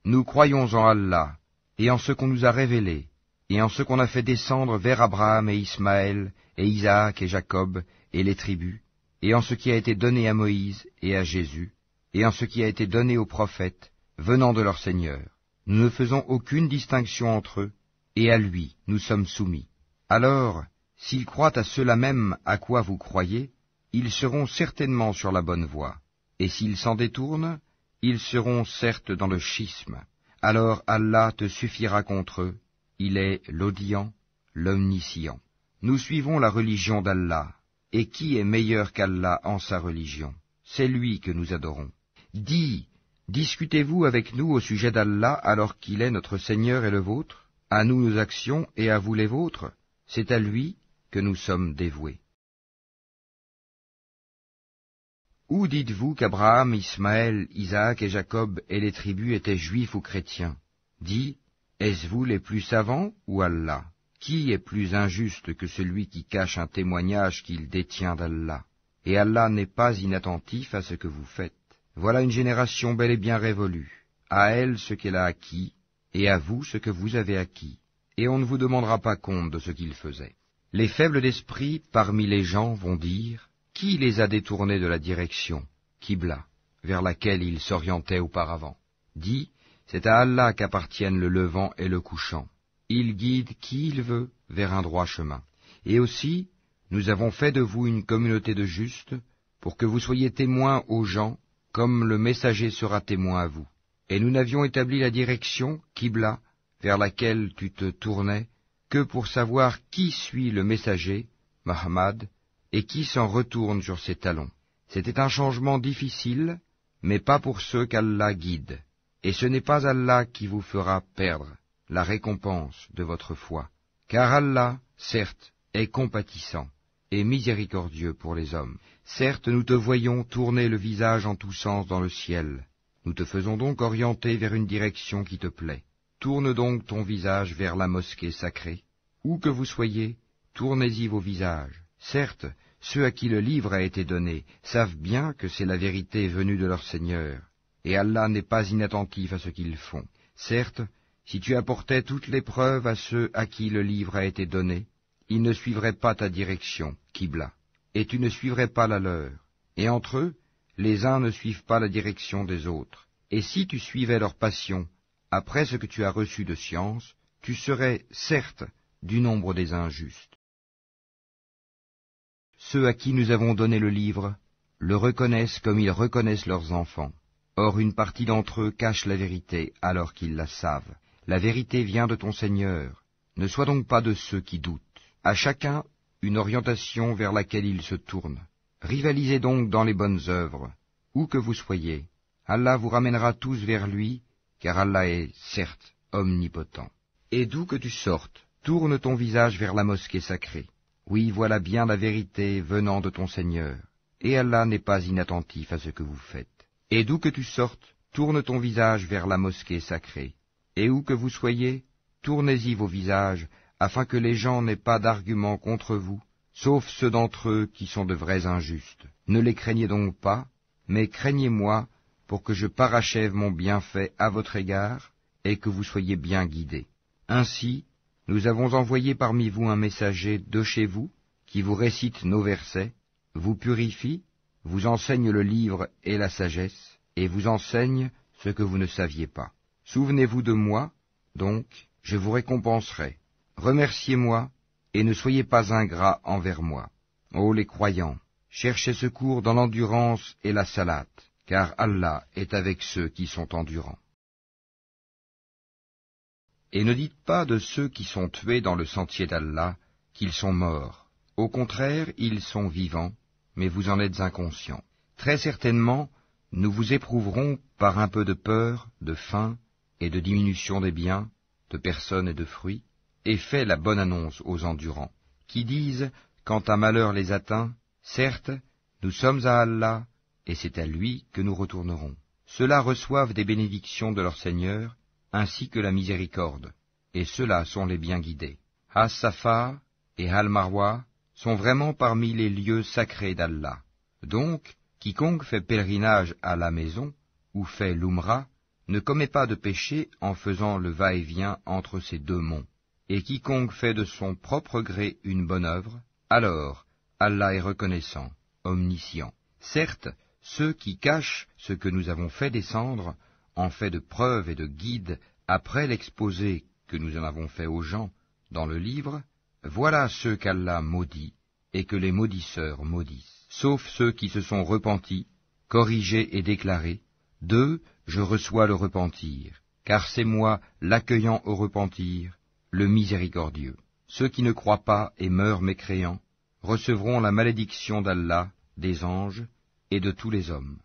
nous croyons en Allah, et en ce qu'on nous a révélé, et en ce qu'on a fait descendre vers Abraham et Ismaël, et Isaac et Jacob, et les tribus, et en ce qui a été donné à Moïse et à Jésus, et en ce qui a été donné aux prophètes, venant de leur Seigneur. Nous ne faisons aucune distinction entre eux, et à lui nous sommes soumis. Alors, s'ils croient à cela même à quoi vous croyez, ils seront certainement sur la bonne voie, et s'ils s'en détournent, ils seront certes dans le schisme. Alors Allah te suffira contre eux, il est l'audient, l'omniscient. Nous suivons la religion d'Allah, et qui est meilleur qu'Allah en sa religion? C'est lui que nous adorons. Dis, discutez-vous avec nous au sujet d'Allah alors qu'il est notre Seigneur et le vôtre? À nous nos actions et à vous les vôtres? C'est à lui que nous sommes dévoués. Ou dites-vous qu'Abraham, Ismaël, Isaac et Jacob et les tribus étaient juifs ou chrétiens? Dis, est-ce vous les plus savants ou Allah? Qui est plus injuste que celui qui cache un témoignage qu'il détient d'Allah? Et Allah n'est pas inattentif à ce que vous faites. Voilà une génération bel et bien révolue. À elle ce qu'elle a acquis, et à vous ce que vous avez acquis. Et on ne vous demandera pas compte de ce qu'ils faisaient. Les faibles d'esprit parmi les gens vont dire, qui les a détournés de la direction, Qibla, vers laquelle ils s'orientaient auparavant? Dis, c'est à Allah qu'appartiennent le levant et le couchant. Il guide qui il veut vers un droit chemin. Et aussi, nous avons fait de vous une communauté de justes, pour que vous soyez témoins aux gens, comme le messager sera témoin à vous. Et nous n'avions établi la direction, Qibla, vers laquelle tu te tournais, que pour savoir qui suit le messager, Muhammad, et qui s'en retourne sur ses talons. C'était un changement difficile, mais pas pour ceux qu'Allah guide. Et ce n'est pas Allah qui vous fera perdre la récompense de votre foi, car Allah, certes, est compatissant et miséricordieux pour les hommes. Certes, nous te voyons tourner le visage en tous sens dans le ciel. Nous te faisons donc orienter vers une direction qui te plaît. Tourne donc ton visage vers la mosquée sacrée. Où que vous soyez, tournez-y vos visages. Certes, ceux à qui le livre a été donné savent bien que c'est la vérité venue de leur Seigneur, et Allah n'est pas inattentif à ce qu'ils font. Certes, si tu apportais toutes les preuves à ceux à qui le livre a été donné, ils ne suivraient pas ta direction, Qibla, et tu ne suivrais pas la leur. Et entre eux, les uns ne suivent pas la direction des autres. Et si tu suivais leur passion, après ce que tu as reçu de science, tu serais, certes, du nombre des injustes. Ceux à qui nous avons donné le livre le reconnaissent comme ils reconnaissent leurs enfants. Or une partie d'entre eux cache la vérité alors qu'ils la savent. La vérité vient de ton Seigneur. Ne sois donc pas de ceux qui doutent. À chacun une orientation vers laquelle il se tourne. Rivalisez donc dans les bonnes œuvres, où que vous soyez. Allah vous ramènera tous vers lui, car Allah est, certes, omnipotent. Et d'où que tu sortes, tourne ton visage vers la mosquée sacrée. Oui, voilà bien la vérité venant de ton Seigneur, et Allah n'est pas inattentif à ce que vous faites. Et d'où que tu sortes, tourne ton visage vers la mosquée sacrée. Et où que vous soyez, tournez-y vos visages, afin que les gens n'aient pas d'arguments contre vous, sauf ceux d'entre eux qui sont de vrais injustes. Ne les craignez donc pas, mais craignez-moi, pour que je parachève mon bienfait à votre égard, et que vous soyez bien guidés. Ainsi, nous avons envoyé parmi vous un messager de chez vous, qui vous récite nos versets, vous purifie, vous enseigne le livre et la sagesse, et vous enseigne ce que vous ne saviez pas. Souvenez-vous de moi, donc, je vous récompenserai. Remerciez-moi, et ne soyez pas ingrats envers moi. Ô les croyants, cherchez secours dans l'endurance et la salate, car Allah est avec ceux qui sont endurants. Et ne dites pas de ceux qui sont tués dans le sentier d'Allah qu'ils sont morts. Au contraire, ils sont vivants, mais vous en êtes inconscients. Très certainement, nous vous éprouverons par un peu de peur, de faim et de diminution des biens, de personnes et de fruits, et fais la bonne annonce aux endurants, qui disent, quand un malheur les atteint, certes, nous sommes à Allah, et c'est à lui que nous retournerons. Ceux-là reçoivent des bénédictions de leur Seigneur, ainsi que la miséricorde, et ceux-là sont les bien guidés. As-Safa et Al-Marwa sont vraiment parmi les lieux sacrés d'Allah. Donc, Quiconque fait pèlerinage à la maison, ou fait l'Umra, ne commet pas de péché en faisant le va-et-vient entre ces deux monts. Et quiconque fait de son propre gré une bonne œuvre, alors Allah est reconnaissant, omniscient. Certes, ceux qui cachent ce que nous avons fait descendre, en fait de preuve et de guide, après l'exposé que nous en avons fait aux gens dans le livre, voilà ceux qu'Allah maudit et que les maudisseurs maudissent, sauf ceux qui se sont repentis, corrigés et déclarés, d'eux je reçois le repentir, car c'est moi l'accueillant au repentir, le miséricordieux. Ceux qui ne croient pas et meurent mécréants recevront la malédiction d'Allah, des anges et de tous les hommes.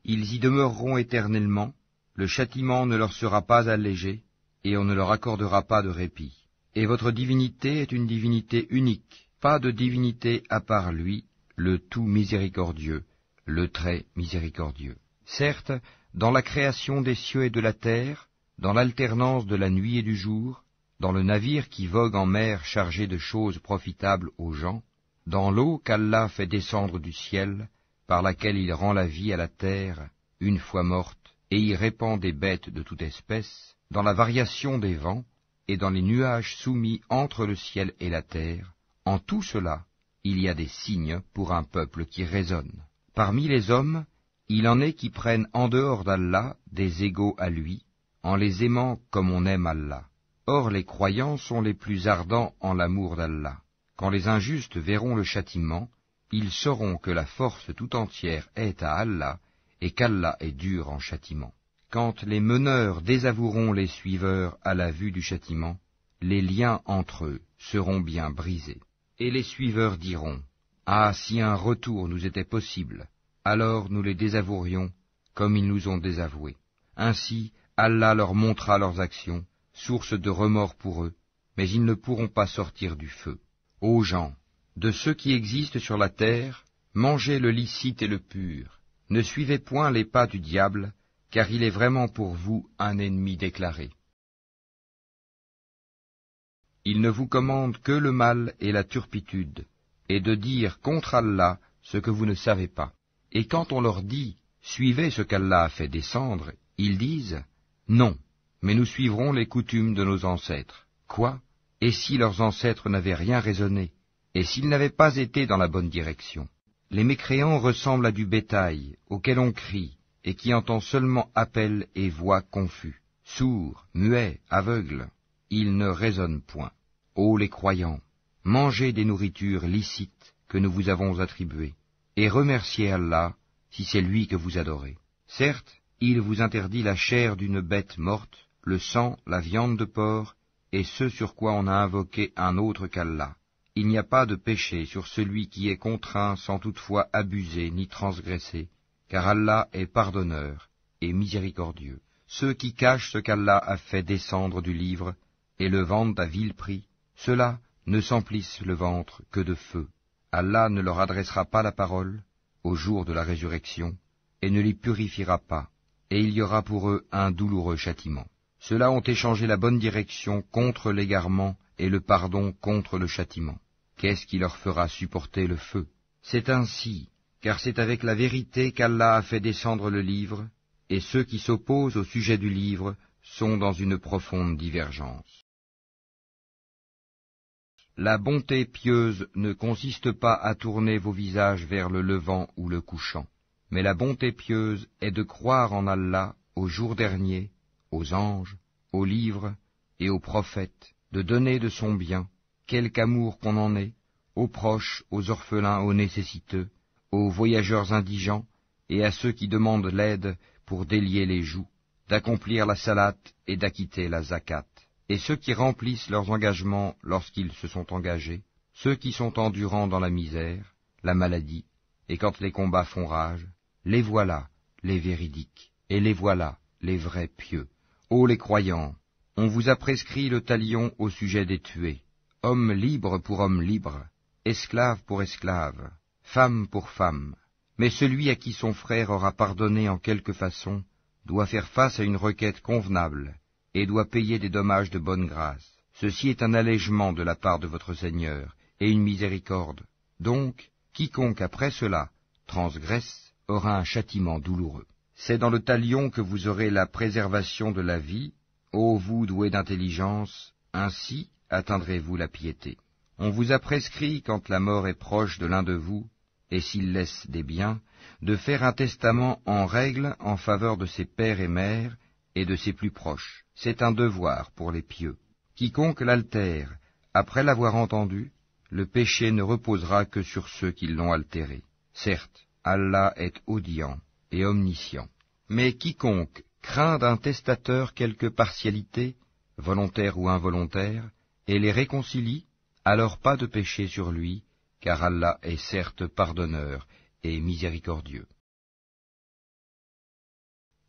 Ils y demeureront éternellement, le châtiment ne leur sera pas allégé, et on ne leur accordera pas de répit. Et votre divinité est une divinité unique, pas de divinité à part lui, le tout miséricordieux, le très miséricordieux. Certes, dans la création des cieux et de la terre, dans l'alternance de la nuit et du jour, dans le navire qui vogue en mer chargé de choses profitables aux gens, dans l'eau qu'Allah fait descendre du ciel, par laquelle il rend la vie à la terre, une fois morte, et y répand des bêtes de toute espèce, dans la variation des vents, et dans les nuages soumis entre le ciel et la terre, en tout cela, il y a des signes pour un peuple qui raisonne. Parmi les hommes, il en est qui prennent en dehors d'Allah des égaux à lui, en les aimant comme on aime Allah. Or les croyants sont les plus ardents en l'amour d'Allah. Quand les injustes verront le châtiment, ils sauront que la force tout entière est à Allah, et qu'Allah est dur en châtiment. Quand les meneurs désavoueront les suiveurs à la vue du châtiment, les liens entre eux seront bien brisés. Et les suiveurs diront, « Ah, si un retour nous était possible, alors nous les désavouerions comme ils nous ont désavoués. » Ainsi, Allah leur montrera leurs actions, source de remords pour eux, mais ils ne pourront pas sortir du feu. Ô gens, de ceux qui existent sur la terre, mangez le licite et le pur. Ne suivez point les pas du diable, car il est vraiment pour vous un ennemi déclaré. Il ne vous commande que le mal et la turpitude, et de dire contre Allah ce que vous ne savez pas. Et quand on leur dit « Suivez ce qu'Allah a fait descendre », ils disent « Non, mais nous suivrons les coutumes de nos ancêtres. » Quoi? Et si leurs ancêtres n'avaient rien raisonné, et s'ils n'avaient pas été dans la bonne direction? Les mécréants ressemblent à du bétail, auquel on crie, et qui entend seulement appel et voix confus, sourds, muets, aveugles. Ils ne raisonnent point. Ô les croyants, mangez des nourritures licites que nous vous avons attribuées, et remerciez Allah si c'est lui que vous adorez. Certes, il vous interdit la chair d'une bête morte, le sang, la viande de porc, et ce sur quoi on a invoqué un autre qu'Allah. Il n'y a pas de péché sur celui qui est contraint sans toutefois abuser ni transgresser, car Allah est pardonneur et miséricordieux. Ceux qui cachent ce qu'Allah a fait descendre du livre et le vendent à vil prix, ceux-là ne s'emplissent le ventre que de feu. Allah ne leur adressera pas la parole au jour de la résurrection et ne les purifiera pas, et il y aura pour eux un douloureux châtiment. Ceux-là ont échangé la bonne direction contre l'égarement et le pardon contre le châtiment. Qu'est-ce qui leur fera supporter le feu? C'est ainsi, car c'est avec la vérité qu'Allah a fait descendre le livre, et ceux qui s'opposent au sujet du livre sont dans une profonde divergence. La bonté pieuse ne consiste pas à tourner vos visages vers le levant ou le couchant, mais la bonté pieuse est de croire en Allah, au jour dernier, aux anges, aux livres et aux prophètes, de donner de son bien, quelque amour qu'on en ait, aux proches, aux orphelins, aux nécessiteux, aux voyageurs indigents et à ceux qui demandent l'aide pour délier les joues, d'accomplir la salate et d'acquitter la zakat. Et ceux qui remplissent leurs engagements lorsqu'ils se sont engagés, ceux qui sont endurants dans la misère, la maladie, et quand les combats font rage, les voilà, les véridiques, et les voilà, les vrais pieux. Ô les croyants, on vous a prescrit le talion au sujet des tués, homme libre pour homme libre, esclave pour esclave, femme pour femme. Mais celui à qui son frère aura pardonné en quelque façon doit faire face à une requête convenable et doit payer des dommages de bonne grâce. Ceci est un allègement de la part de votre Seigneur et une miséricorde. Donc, Quiconque après cela transgresse aura un châtiment douloureux. C'est dans le talion que vous aurez la préservation de la vie, ô vous doués d'intelligence, ainsi atteindrez-vous la piété. On vous a prescrit, quand la mort est proche de l'un de vous, et s'il laisse des biens, de faire un testament en règle en faveur de ses pères et mères et de ses plus proches. C'est un devoir pour les pieux. Quiconque l'altère, après l'avoir entendu, le péché ne reposera que sur ceux qui l'ont altéré. Certes, Allah est audient et omniscient. Mais quiconque craint d'un testateur quelque partialité, volontaire ou involontaire, et les réconcilie, alors pas de péché sur lui, car Allah est certes pardonneur et miséricordieux.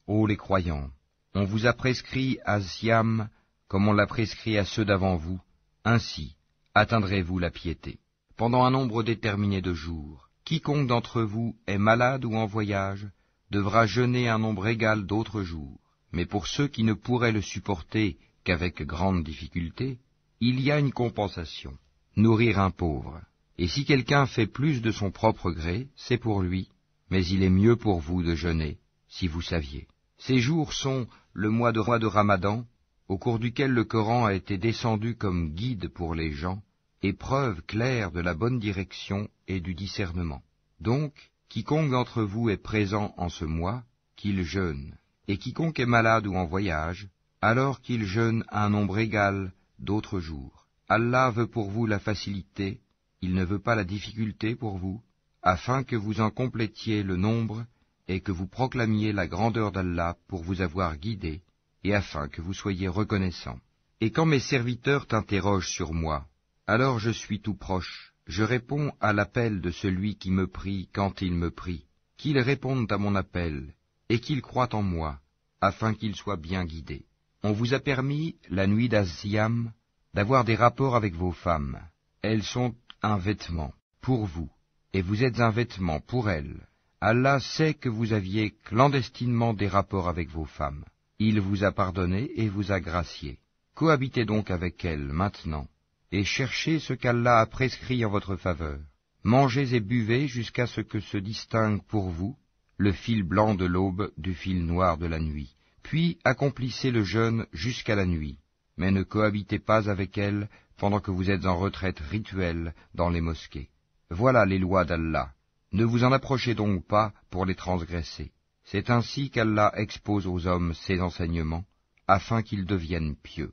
Ô les croyants, on vous a prescrit à Siam, comme on l'a prescrit à ceux d'avant vous, ainsi atteindrez-vous la piété. Pendant un nombre déterminé de jours, quiconque d'entre vous est malade ou en voyage, devra jeûner un nombre égal d'autres jours. Mais pour ceux qui ne pourraient le supporter qu'avec grande difficulté, il y a une compensation, nourrir un pauvre. Et si quelqu'un fait plus de son propre gré, c'est pour lui, mais il est mieux pour vous de jeûner, si vous saviez. Ces jours sont le mois de Ramadan, au cours duquel le Coran a été descendu comme guide pour les gens, et preuve claire de la bonne direction et du discernement. Donc, quiconque d'entre vous est présent en ce mois, qu'il jeûne, et quiconque est malade ou en voyage, alors qu'il jeûne un nombre égal d'autres jours. Allah veut pour vous la facilité, il ne veut pas la difficulté pour vous, afin que vous en complétiez le nombre et que vous proclamiez la grandeur d'Allah pour vous avoir guidé, et afin que vous soyez reconnaissants. Et quand mes serviteurs t'interrogent sur moi, alors je suis tout proche, je réponds à l'appel de celui qui me prie quand il me prie, qu'ils répondent à mon appel, et qu'ils croient en moi, afin qu'ils soient bien guidés. On vous a permis, la nuit d'Asiam, d'avoir des rapports avec vos femmes. Elles sont un vêtement pour vous, et vous êtes un vêtement pour elles. Allah sait que vous aviez clandestinement des rapports avec vos femmes. Il vous a pardonné et vous a gracié. Cohabitez donc avec elles maintenant, et cherchez ce qu'Allah a prescrit en votre faveur. Mangez et buvez jusqu'à ce que se distingue pour vous le fil blanc de l'aube du fil noir de la nuit. Puis accomplissez le jeûne jusqu'à la nuit, mais ne cohabitez pas avec elles pendant que vous êtes en retraite rituelle dans les mosquées. Voilà les lois d'Allah. Ne vous en approchez donc pas pour les transgresser. C'est ainsi qu'Allah expose aux hommes ses enseignements, afin qu'ils deviennent pieux.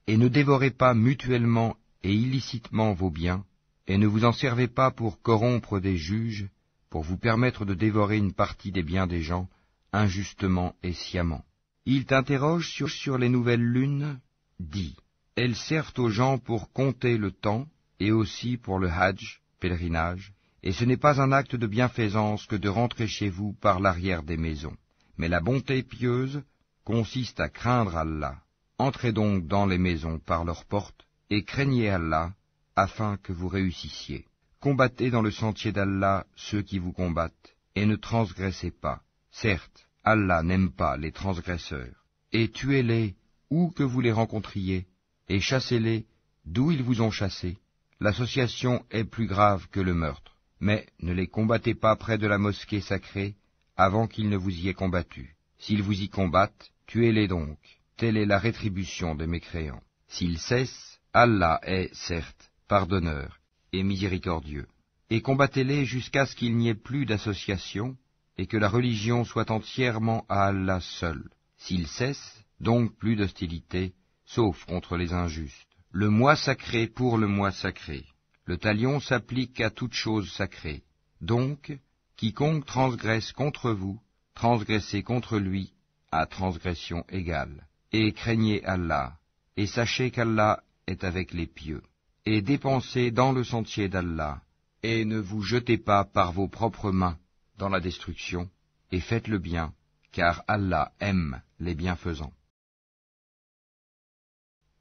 Et ne dévorez pas mutuellement et illicitement vos biens, et ne vous en servez pas pour corrompre des juges, pour vous permettre de dévorer une partie des biens des gens, injustement et sciemment. Ils t'interrogent sur les nouvelles lunes, dis, elles servent aux gens pour compter le temps, et aussi pour le hajj, pèlerinage, et ce n'est pas un acte de bienfaisance que de rentrer chez vous par l'arrière des maisons. Mais la bonté pieuse consiste à craindre Allah. Entrez donc dans les maisons par leurs portes, et craignez Allah, afin que vous réussissiez. Combattez dans le sentier d'Allah ceux qui vous combattent, et ne transgressez pas. Certes, Allah n'aime pas les transgresseurs. Et tuez-les où que vous les rencontriez, et chassez-les d'où ils vous ont chassés. L'association est plus grave que le meurtre. Mais ne les combattez pas près de la mosquée sacrée avant qu'ils ne vous y aient combattu. S'ils vous y combattent, tuez-les donc. Telle est la rétribution des mécréants. S'ils cessent, Allah est, certes, pardonneur et miséricordieux. Et combattez-les jusqu'à ce qu'il n'y ait plus d'association et que la religion soit entièrement à Allah seul. S'ils cessent, donc plus d'hostilité, sauf contre les injustes. Le mois sacré pour le mois sacré. Le talion s'applique à toute chose sacrée. Donc, quiconque transgresse contre vous, transgressez contre lui à transgression égale. Et craignez Allah, et sachez qu'Allah est avec les pieux. Et dépensez dans le sentier d'Allah, et ne vous jetez pas par vos propres mains dans la destruction, et faites le bien, car Allah aime les bienfaisants.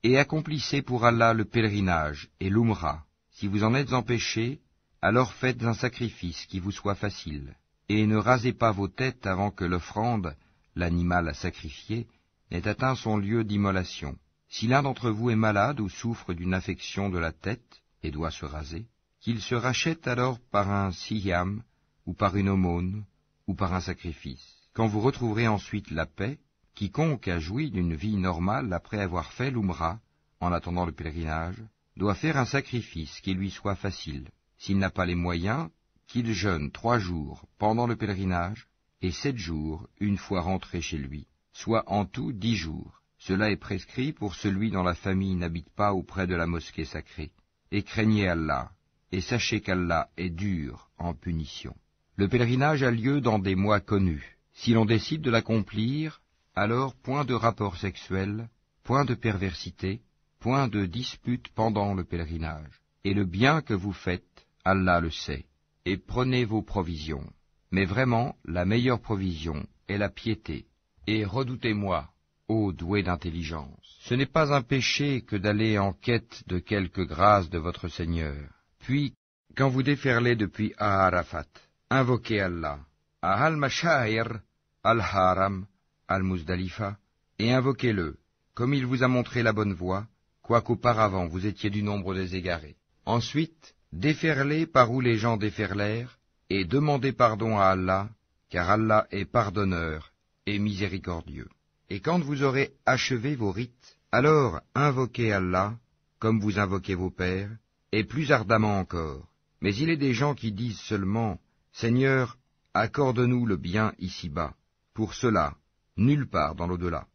Et accomplissez pour Allah le pèlerinage et l'Umra. Si vous en êtes empêchés, alors faites un sacrifice qui vous soit facile. Et ne rasez pas vos têtes avant que l'offrande, l'animal à sacrifier, n'ait atteint son lieu d'immolation. Si l'un d'entre vous est malade ou souffre d'une affection de la tête et doit se raser, qu'il se rachète alors par un siyam, ou par une aumône, ou par un sacrifice. Quand vous retrouverez ensuite la paix, quiconque a joui d'une vie normale après avoir fait l'Umrah, en attendant le pèlerinage, doit faire un sacrifice qui lui soit facile. S'il n'a pas les moyens, qu'il jeûne 3 jours pendant le pèlerinage, et 7 jours une fois rentré chez lui, soit en tout 10 jours. Cela est prescrit pour celui dont la famille n'habite pas auprès de la mosquée sacrée. Et craignez Allah, et sachez qu'Allah est dur en punition. Le pèlerinage a lieu dans des mois connus. Si l'on décide de l'accomplir, alors point de rapport sexuel, point de perversité, point de dispute pendant le pèlerinage. Et le bien que vous faites, Allah le sait. Et prenez vos provisions. Mais vraiment, la meilleure provision est la piété. Et redoutez-moi, ô doué d'intelligence. Ce n'est pas un péché que d'aller en quête de quelque grâce de votre Seigneur. Puis, quand vous déferlez depuis Arafat, invoquez Allah, à Al-Mashair, Al-Haram, Al-Muzdalifa, et invoquez-le, comme il vous a montré la bonne voie, quoiqu'auparavant vous étiez du nombre des égarés. Ensuite, déferlez par où les gens déferlèrent, et demandez pardon à Allah, car Allah est pardonneur et miséricordieux. Et quand vous aurez achevé vos rites, alors invoquez Allah, comme vous invoquez vos pères, et plus ardemment encore. Mais il est des gens qui disent seulement, « Seigneur, accorde-nous le bien ici-bas. » Pour cela, nulle part dans l'au-delà.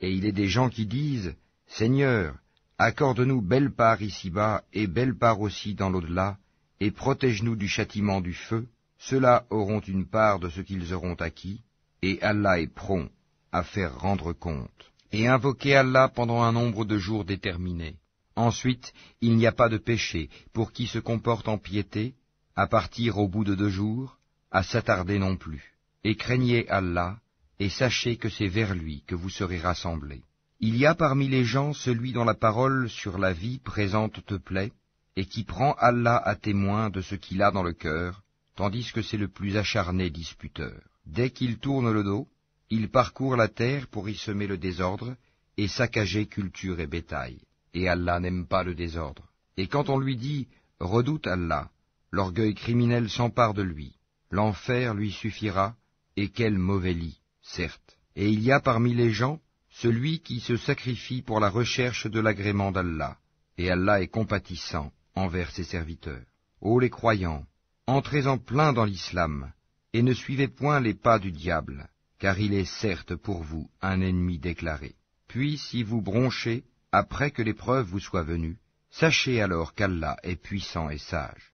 Et il est des gens qui disent, « Seigneur, accorde-nous belle part ici-bas et belle part aussi dans l'au-delà, et protège-nous du châtiment du feu. » Ceux-là auront une part de ce qu'ils auront acquis, et Allah est prompt à faire rendre compte. Et invoquez Allah pendant un nombre de jours déterminé. Ensuite, il n'y a pas de péché pour qui se comporte en piété, à partir au bout de 2 jours, à s'attarder non plus. Et craignez Allah, et sachez que c'est vers lui que vous serez rassemblés. Il y a parmi les gens celui dont la parole sur la vie présente te plaît, et qui prend Allah à témoin de ce qu'il a dans le cœur, tandis que c'est le plus acharné disputeur. Dès qu'il tourne le dos, il parcourt la terre pour y semer le désordre et saccager culture et bétail. Et Allah n'aime pas le désordre. Et quand on lui dit « Redoute Allah », l'orgueil criminel s'empare de lui. L'enfer lui suffira, et quel mauvais lit, certes. Et il y a parmi les gens celui qui se sacrifie pour la recherche de l'agrément d'Allah. Et Allah est compatissant envers ses serviteurs. Ô les croyants, entrez en plein dans l'islam, et ne suivez point les pas du diable, car il est certes pour vous un ennemi déclaré. Puis si vous bronchez, après que l'épreuve vous soit venue, sachez alors qu'Allah est puissant et sage.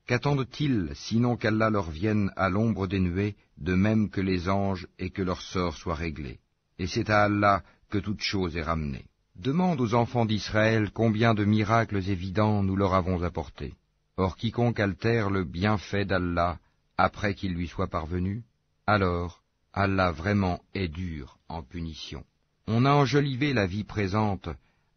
Qu'attendent-ils, sinon qu'Allah leur vienne à l'ombre des nuées, de même que les anges, et que leur sort soit réglé? Et c'est à Allah que toute chose est ramenée. Demande aux enfants d'Israël combien de miracles évidents nous leur avons apportés. Or quiconque altère le bienfait d'Allah après qu'il lui soit parvenu, alors Allah vraiment est dur en punition. On a enjolivé la vie présente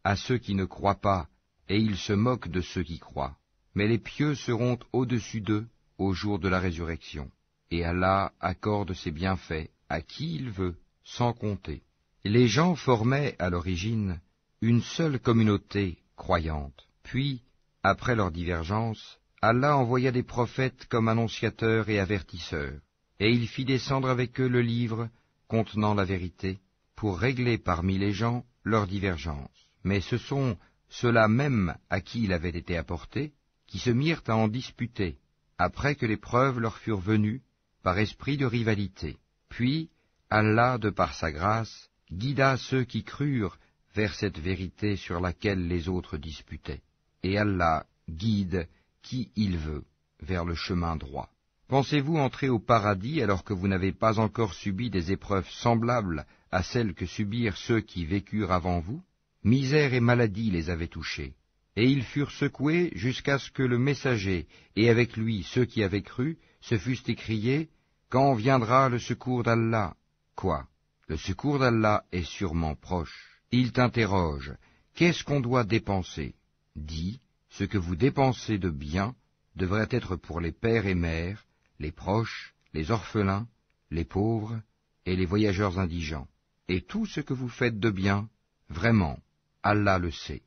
à ceux qui ne croient pas, et ils se moquent de ceux qui croient. Mais les pieux seront au-dessus d'eux au jour de la résurrection. Et Allah accorde ses bienfaits à qui il veut, sans compter. Les gens formaient à l'origine une seule communauté croyante. Puis, après leur divergence, Allah envoya des prophètes comme annonciateurs et avertisseurs, et il fit descendre avec eux le livre contenant la vérité, pour régler parmi les gens leurs divergences. Mais ce sont ceux-là même à qui il avait été apporté, qui se mirent à en disputer, après que les preuves leur furent venues, par esprit de rivalité. Puis, Allah, de par sa grâce, guida ceux qui crurent vers cette vérité sur laquelle les autres disputaient. Et Allah guide qui il veut vers le chemin droit. Pensez-vous entrer au paradis alors que vous n'avez pas encore subi des épreuves semblables à celles que subirent ceux qui vécurent avant vous? Misère et maladie les avaient touchés, et ils furent secoués jusqu'à ce que le messager, et avec lui ceux qui avaient cru, se fussent écriés, « Quand viendra le secours d'Allah ?» Quoi? Le secours d'Allah est sûrement proche. Il t'interroge, qu'est-ce qu'on doit dépenser? Dis, ce que vous dépensez de bien devrait être pour les pères et mères, les proches, les orphelins, les pauvres et les voyageurs indigents. Et tout ce que vous faites de bien Vraiment, Allah le sait.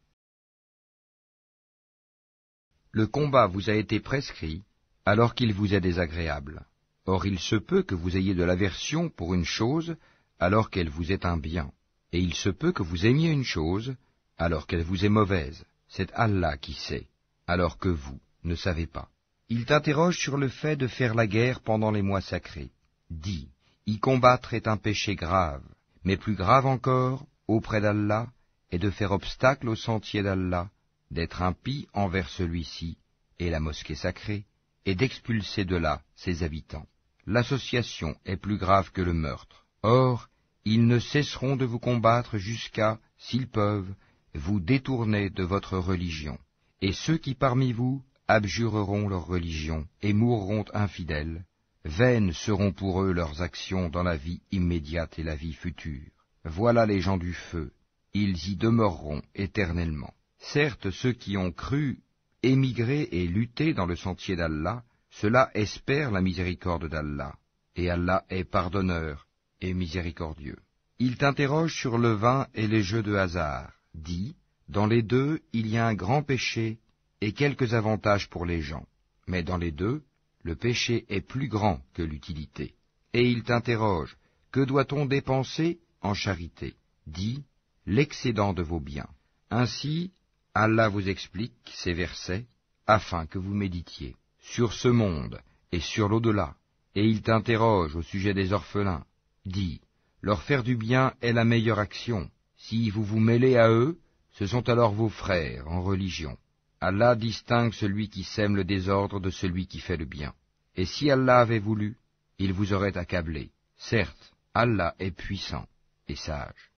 Le combat vous a été prescrit alors qu'il vous est désagréable. Or il se peut que vous ayez de l'aversion pour une chose alors qu'elle vous est un bien. Et il se peut que vous aimiez une chose alors qu'elle vous est mauvaise. C'est Allah qui sait, alors que vous ne savez pas. Il t'interroge sur le fait de faire la guerre pendant les mois sacrés. Dis, y combattre est un péché grave, mais plus grave encore, auprès d'Allah, est de faire obstacle au sentier d'Allah, d'être impie envers celui-ci et la mosquée sacrée, et d'expulser de là ses habitants. L'association est plus grave que le meurtre. Or, ils ne cesseront de vous combattre jusqu'à, s'ils peuvent, vous détourner de votre religion. Et ceux qui parmi vous abjureront leur religion et mourront infidèles, vaines seront pour eux leurs actions dans la vie immédiate et la vie future. Voilà les gens du feu, ils y demeureront éternellement. Certes, ceux qui ont cru, émigré et lutté dans le sentier d'Allah, ceux-là espèrent la miséricorde d'Allah, et Allah est pardonneur et miséricordieux. Il t'interroge sur le vin et les jeux de hasard. Dis, dans les deux, il y a un grand péché et quelques avantages pour les gens. Mais dans les deux, le péché est plus grand que l'utilité. Et il t'interroge, que doit-on dépenser en charité? Dis, l'excédent de vos biens. Ainsi, Allah vous explique ces versets, afin que vous méditiez sur ce monde et sur l'au-delà. Et il t'interroge au sujet des orphelins. Dis, leur faire du bien est la meilleure action. Si vous vous mêlez à eux, ce sont alors vos frères en religion. Allah distingue celui qui sème le désordre de celui qui fait le bien. Et si Allah avait voulu, il vous aurait accablé. Certes, Allah est puissant et sage.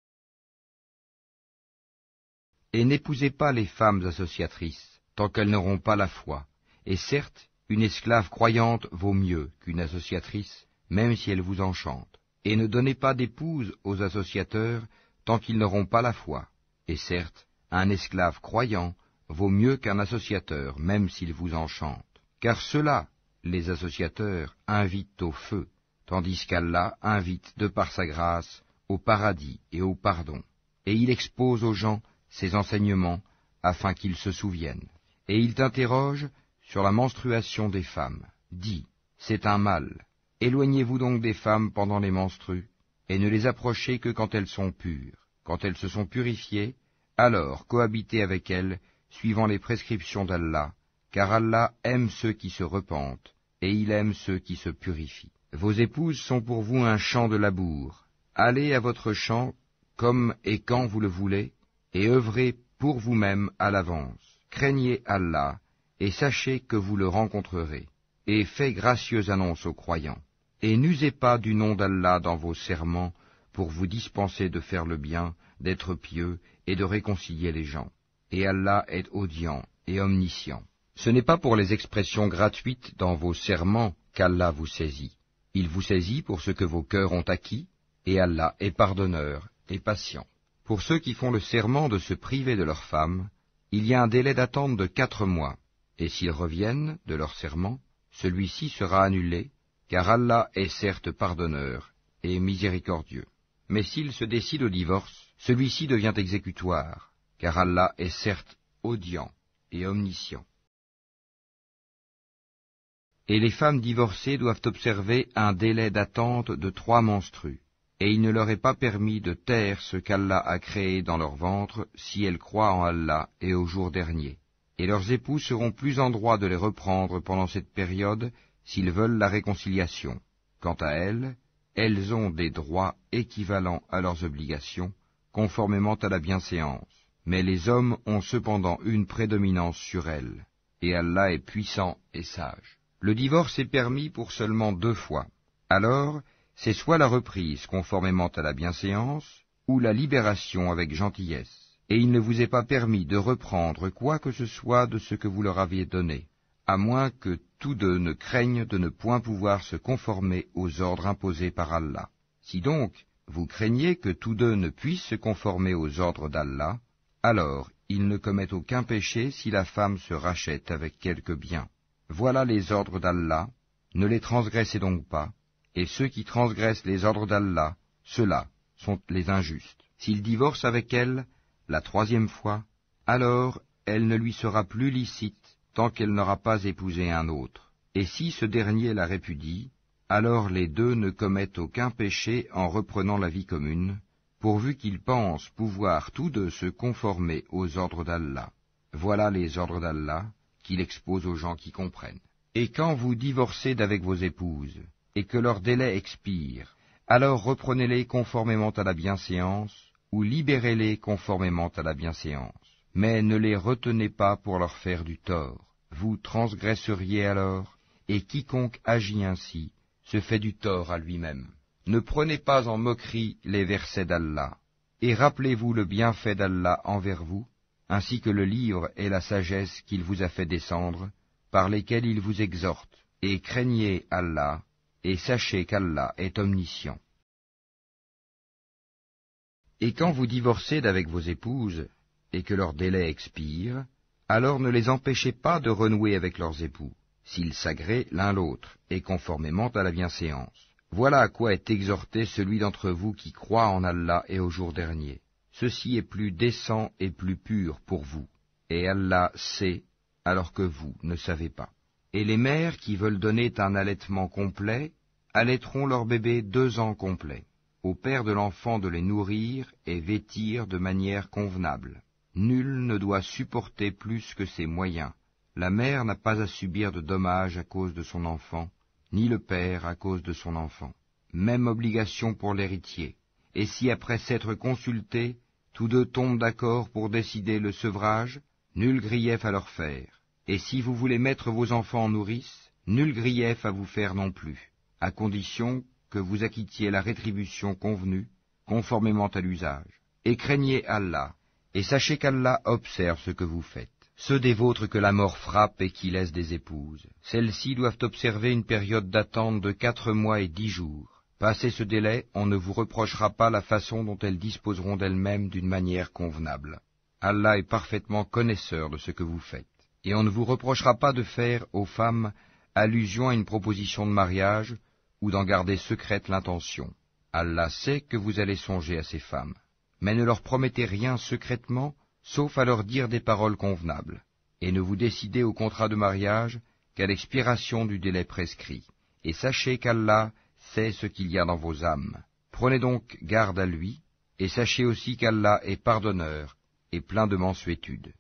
Et n'épousez pas les femmes associatrices, tant qu'elles n'auront pas la foi. Et certes, une esclave croyante vaut mieux qu'une associatrice, même si elle vous enchante. Et ne donnez pas d'épouse aux associateurs, tant qu'ils n'auront pas la foi. Et certes, un esclave croyant vaut mieux qu'un associateur, même s'il vous enchante. Car ceux-là, les associateurs, invitent au feu, tandis qu'Allah invite, de par sa grâce, au paradis et au pardon. Et il expose aux gens ses enseignements, afin qu'ils se souviennent. Et il t'interroge sur la menstruation des femmes. Dis, c'est un mal. Éloignez-vous donc des femmes pendant les menstrues, et ne les approchez que quand elles sont pures. Quand elles se sont purifiées, alors cohabitez avec elles, suivant les prescriptions d'Allah, car Allah aime ceux qui se repentent, et il aime ceux qui se purifient. Vos épouses sont pour vous un champ de labour. Allez à votre champ comme et quand vous le voulez, et œuvrez pour vous-même à l'avance. Craignez Allah, et sachez que vous le rencontrerez, et faites gracieuse annonce aux croyants. Et n'usez pas du nom d'Allah dans vos serments, pour vous dispenser de faire le bien, d'être pieux et de réconcilier les gens. Et Allah est audient et omniscient. Ce n'est pas pour les expressions gratuites dans vos serments qu'Allah vous saisit. Il vous saisit pour ce que vos cœurs ont acquis, et Allah est pardonneur et patient. Pour ceux qui font le serment de se priver de leurs femmes, il y a un délai d'attente de 4 mois, et s'ils reviennent de leur serment, celui-ci sera annulé, car Allah est certes pardonneur et miséricordieux. Mais s'ils se décident au divorce, celui-ci devient exécutoire, car Allah est certes audient et omniscient. Et les femmes divorcées doivent observer un délai d'attente de 3 menstrues, et il ne leur est pas permis de taire ce qu'Allah a créé dans leur ventre si elles croient en Allah et au jour dernier. Et leurs époux seront plus en droit de les reprendre pendant cette période s'ils veulent la réconciliation. Quant à elles, elles ont des droits équivalents à leurs obligations, conformément à la bienséance. Mais les hommes ont cependant une prédominance sur elles, et Allah est puissant et sage. Le divorce est permis pour seulement 2 fois. Alors, c'est soit la reprise conformément à la bienséance, ou la libération avec gentillesse. Et il ne vous est pas permis de reprendre quoi que ce soit de ce que vous leur aviez donné, à moins que tous deux ne craignent de ne point pouvoir se conformer aux ordres imposés par Allah. Si donc vous craignez que tous deux ne puissent se conformer aux ordres d'Allah, alors ils ne commettent aucun péché si la femme se rachète avec quelque bien. Voilà les ordres d'Allah, ne les transgressez donc pas, et ceux qui transgressent les ordres d'Allah, ceux-là sont les injustes. S'ils divorcent avec elle, la troisième fois, alors elle ne lui sera plus licite tant qu'elle n'aura pas épousé un autre. Et si ce dernier la répudie, alors les deux ne commettent aucun péché en reprenant la vie commune, pourvu qu'ils pensent pouvoir tous deux se conformer aux ordres d'Allah. Voilà les ordres d'Allah qu'il expose aux gens qui comprennent. Et quand vous divorcez d'avec vos épouses, et que leur délai expire, alors reprenez-les conformément à la bienséance, ou libérez-les conformément à la bienséance. Mais ne les retenez pas pour leur faire du tort. Vous transgresseriez alors, et quiconque agit ainsi se fait du tort à lui-même. Ne prenez pas en moquerie les versets d'Allah, et rappelez-vous le bienfait d'Allah envers vous, ainsi que le livre et la sagesse qu'il vous a fait descendre, par lesquels il vous exhorte, et craignez Allah, et sachez qu'Allah est omniscient. Et quand vous divorcez d'avec vos épouses, et que leur délai expire, alors ne les empêchez pas de renouer avec leurs époux, s'ils s'agréent l'un l'autre, et conformément à la bienséance. Voilà à quoi est exhorté celui d'entre vous qui croit en Allah et au jour dernier. Ceci est plus décent et plus pur pour vous, et Allah sait, alors que vous ne savez pas. Et les mères qui veulent donner un allaitement complet, allaiteront leur bébé 2 ans complets. Au père de l'enfant de les nourrir et vêtir de manière convenable. Nul ne doit supporter plus que ses moyens. La mère n'a pas à subir de dommages à cause de son enfant, ni le père à cause de son enfant. Même obligation pour l'héritier. Et si après s'être consultés, tous deux tombent d'accord pour décider le sevrage, nul grief à leur faire. Et si vous voulez mettre vos enfants en nourrice, nul grief à vous faire non plus, à condition que vous acquittiez la rétribution convenue, conformément à l'usage. Et craignez Allah, et sachez qu'Allah observe ce que vous faites. Ceux des vôtres que la mort frappe et qui laissent des épouses, celles-ci doivent observer une période d'attente de 4 mois et 10 jours. Passé ce délai, on ne vous reprochera pas la façon dont elles disposeront d'elles-mêmes d'une manière convenable. Allah est parfaitement connaisseur de ce que vous faites. Et on ne vous reprochera pas de faire aux femmes allusion à une proposition de mariage ou d'en garder secrète l'intention. Allah sait que vous allez songer à ces femmes. Mais ne leur promettez rien secrètement, sauf à leur dire des paroles convenables. Et ne vous décidez au contrat de mariage qu'à l'expiration du délai prescrit. Et sachez qu'Allah sait ce qu'il y a dans vos âmes. Prenez donc garde à lui, et sachez aussi qu'Allah est pardonneur et plein de mansuétude.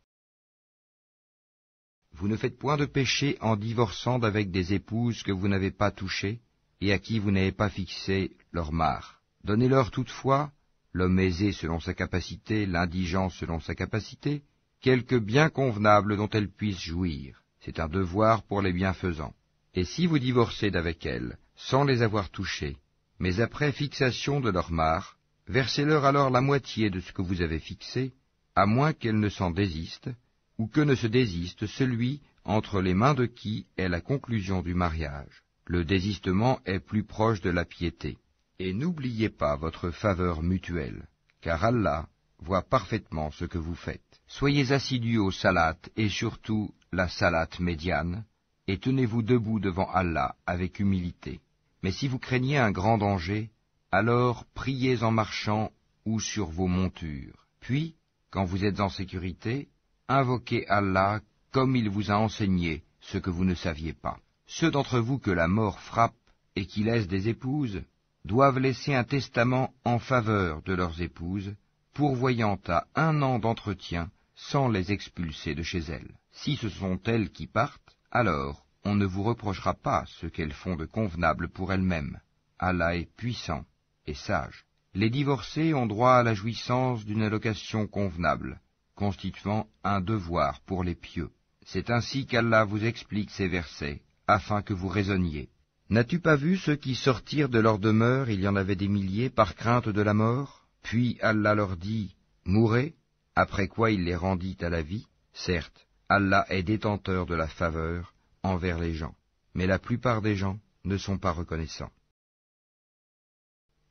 Vous ne faites point de péché en divorçant d'avec des épouses que vous n'avez pas touchées, et à qui vous n'avez pas fixé leur mare. Donnez-leur toutefois, l'homme aisé selon sa capacité, l'indigent selon sa capacité, quelque bien convenable dont elles puissent jouir. C'est un devoir pour les bienfaisants. Et si vous divorcez d'avec elles, sans les avoir touchées, mais après fixation de leur mare, versez-leur alors la moitié de ce que vous avez fixé, à moins qu'elles ne s'en désistent, ou que ne se désiste celui entre les mains de qui est la conclusion du mariage. Le désistement est plus proche de la piété. Et n'oubliez pas votre faveur mutuelle, car Allah voit parfaitement ce que vous faites. Soyez assidus au salat et surtout la salat médiane, et tenez-vous debout devant Allah avec humilité. Mais si vous craignez un grand danger, alors priez en marchant ou sur vos montures. Puis, quand vous êtes en sécurité, invoquez Allah comme il vous a enseigné ce que vous ne saviez pas. Ceux d'entre vous que la mort frappe et qui laissent des épouses doivent laisser un testament en faveur de leurs épouses, pourvoyant à 1 an d'entretien sans les expulser de chez elles. Si ce sont elles qui partent, alors on ne vous reprochera pas ce qu'elles font de convenable pour elles-mêmes. Allah est puissant et sage. Les divorcés ont droit à la jouissance d'une allocation convenable, constituant un devoir pour les pieux. C'est ainsi qu'Allah vous explique ces versets, afin que vous raisonniez. N'as-tu pas vu ceux qui sortirent de leur demeure, il y en avait des milliers, par crainte de la mort? Puis Allah leur dit, mourez, après quoi il les rendit à la vie. Certes, Allah est détenteur de la faveur envers les gens, mais la plupart des gens ne sont pas reconnaissants.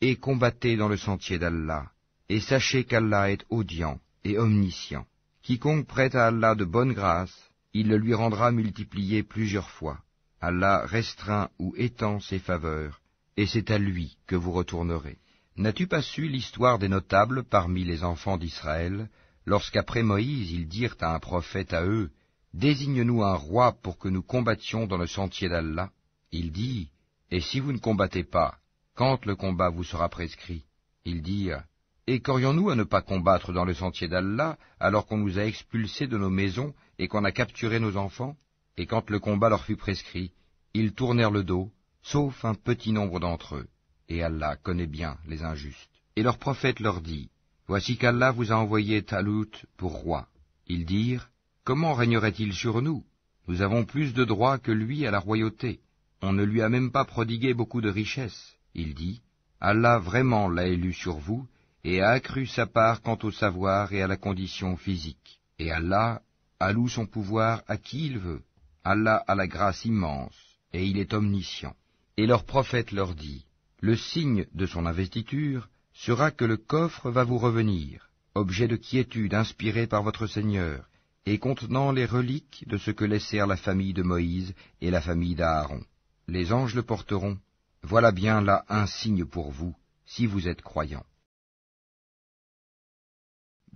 Et combattez dans le sentier d'Allah, et sachez qu'Allah est audient et omniscient. Quiconque prête à Allah de bonne grâce, il le lui rendra multiplié plusieurs fois. Allah restreint ou étend ses faveurs, et c'est à lui que vous retournerez. N'as-tu pas su l'histoire des notables parmi les enfants d'Israël, lorsqu'après Moïse ils dirent à un prophète à eux, « Désigne-nous un roi pour que nous combattions dans le sentier d'Allah », il dit, « Et si vous ne combattez pas, quand le combat vous sera prescrit ?» Ils dirent, « Et qu'aurions-nous à ne pas combattre dans le sentier d'Allah, alors qu'on nous a expulsés de nos maisons et qu'on a capturé nos enfants ?» Et quand le combat leur fut prescrit, ils tournèrent le dos, sauf un petit nombre d'entre eux. Et Allah connaît bien les injustes. Et leur prophète leur dit, « Voici qu'Allah vous a envoyé Talut pour roi. » Ils dirent, « Comment régnerait-il sur nous? Nous avons plus de droits que lui à la royauté. On ne lui a même pas prodigué beaucoup de richesses. » Il dit, « Allah vraiment l'a élu sur vous, et a accru sa part quant au savoir et à la condition physique. Et Allah alloue son pouvoir à qui il veut. Allah a la grâce immense, et il est omniscient. » Et leur prophète leur dit, « Le signe de son investiture sera que le coffre va vous revenir, objet de quiétude inspiré par votre Seigneur, et contenant les reliques de ce que laissèrent la famille de Moïse et la famille d'Aaron. Les anges le porteront. Voilà bien là un signe pour vous, si vous êtes croyants. »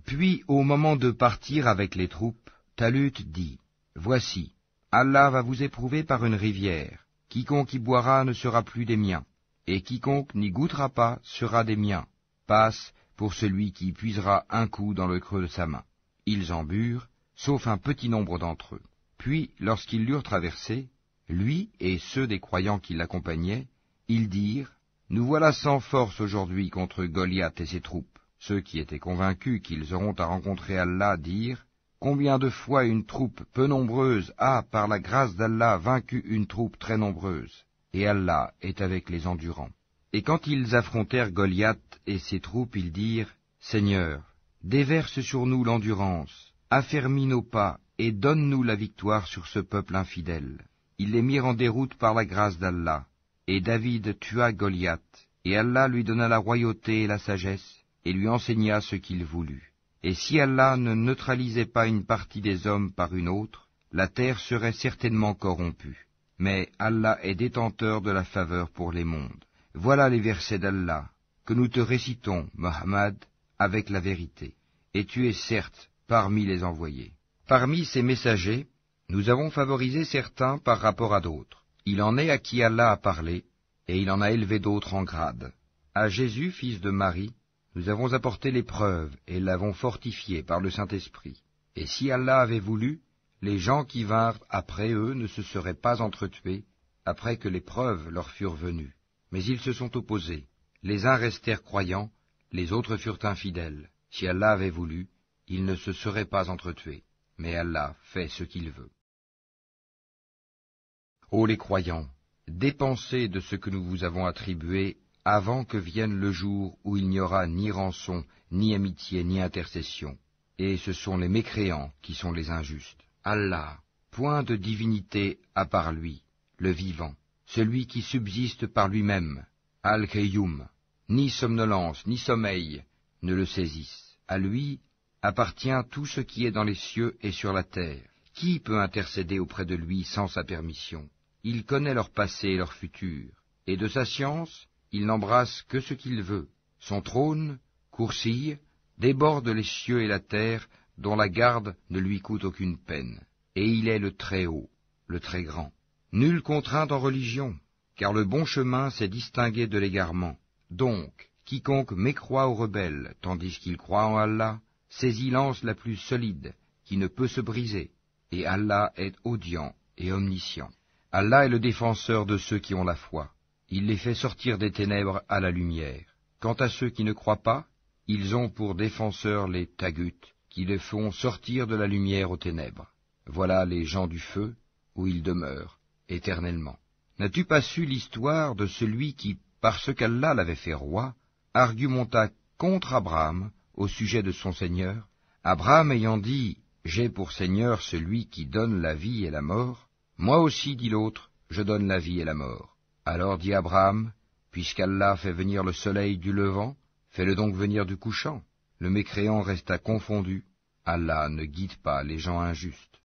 Puis, au moment de partir avec les troupes, Talut dit, « Voici, Allah va vous éprouver par une rivière. Quiconque y boira ne sera plus des miens, et quiconque n'y goûtera pas sera des miens. Passe pour celui qui puisera un coup dans le creux de sa main. » Ils en burent, sauf un petit nombre d'entre eux. Puis, lorsqu'ils l'eurent traversé, lui et ceux des croyants qui l'accompagnaient, ils dirent, « Nous voilà sans force aujourd'hui contre Goliath et ses troupes. » Ceux qui étaient convaincus qu'ils auront à rencontrer Allah dirent, « Combien de fois une troupe peu nombreuse a, par la grâce d'Allah, vaincu une troupe très nombreuse, et Allah est avec les endurants. » Et quand ils affrontèrent Goliath et ses troupes, ils dirent, « Seigneur, déverse sur nous l'endurance, affermis nos pas, et donne-nous la victoire sur ce peuple infidèle. » Ils les mirent en déroute par la grâce d'Allah, et David tua Goliath, et Allah lui donna la royauté et la sagesse, et lui enseigna ce qu'il voulut. Et si Allah ne neutralisait pas une partie des hommes par une autre, la terre serait certainement corrompue. Mais Allah est détenteur de la faveur pour les mondes. Voilà les versets d'Allah, que nous te récitons, Mohammed, avec la vérité. Et tu es certes parmi les envoyés. Parmi ces messagers, nous avons favorisé certains par rapport à d'autres. Il en est à qui Allah a parlé, et il en a élevé d'autres en grade. À Jésus, fils de Marie, nous avons apporté les preuves et l'avons fortifié par le Saint-Esprit. Et si Allah avait voulu, les gens qui vinrent après eux ne se seraient pas entretués, après que les preuves leur furent venues. Mais ils se sont opposés. Les uns restèrent croyants, les autres furent infidèles. Si Allah avait voulu, ils ne se seraient pas entretués. Mais Allah fait ce qu'il veut. Ô les croyants, dépensez de ce que nous vous avons attribué avant que vienne le jour où il n'y aura ni rançon, ni amitié, ni intercession. Et ce sont les mécréants qui sont les injustes. Allah, point de divinité à part lui, le vivant, celui qui subsiste par lui-même, Al-Qayyum, ni somnolence, ni sommeil ne le saisissent. À lui appartient tout ce qui est dans les cieux et sur la terre. Qui peut intercéder auprès de lui sans sa permission? Il connaît leur passé et leur futur, et de sa science, il n'embrasse que ce qu'il veut. Son trône, Kursi, déborde les cieux et la terre, dont la garde ne lui coûte aucune peine. Et il est le Très-Haut, le Très-Grand. Nulle contrainte en religion, car le bon chemin s'est distingué de l'égarement. Donc, quiconque mécroit aux rebelles, tandis qu'il croit en Allah, saisit l'anse la plus solide, qui ne peut se briser. Et Allah est audient et omniscient. Allah est le défenseur de ceux qui ont la foi. Il les fait sortir des ténèbres à la lumière. Quant à ceux qui ne croient pas, ils ont pour défenseurs les taghut, qui les font sortir de la lumière aux ténèbres. Voilà les gens du feu, où ils demeurent, éternellement. N'as-tu pas su l'histoire de celui qui, parce qu'Allah l'avait fait roi, argumenta contre Abraham au sujet de son Seigneur? Abraham ayant dit, « J'ai pour Seigneur celui qui donne la vie et la mort », moi aussi, dit l'autre, je donne la vie et la mort. Alors dit Abraham, puisqu'Allah fait venir le soleil du levant, fais-le donc venir du couchant. Le mécréant resta confondu. Allah ne guide pas les gens injustes.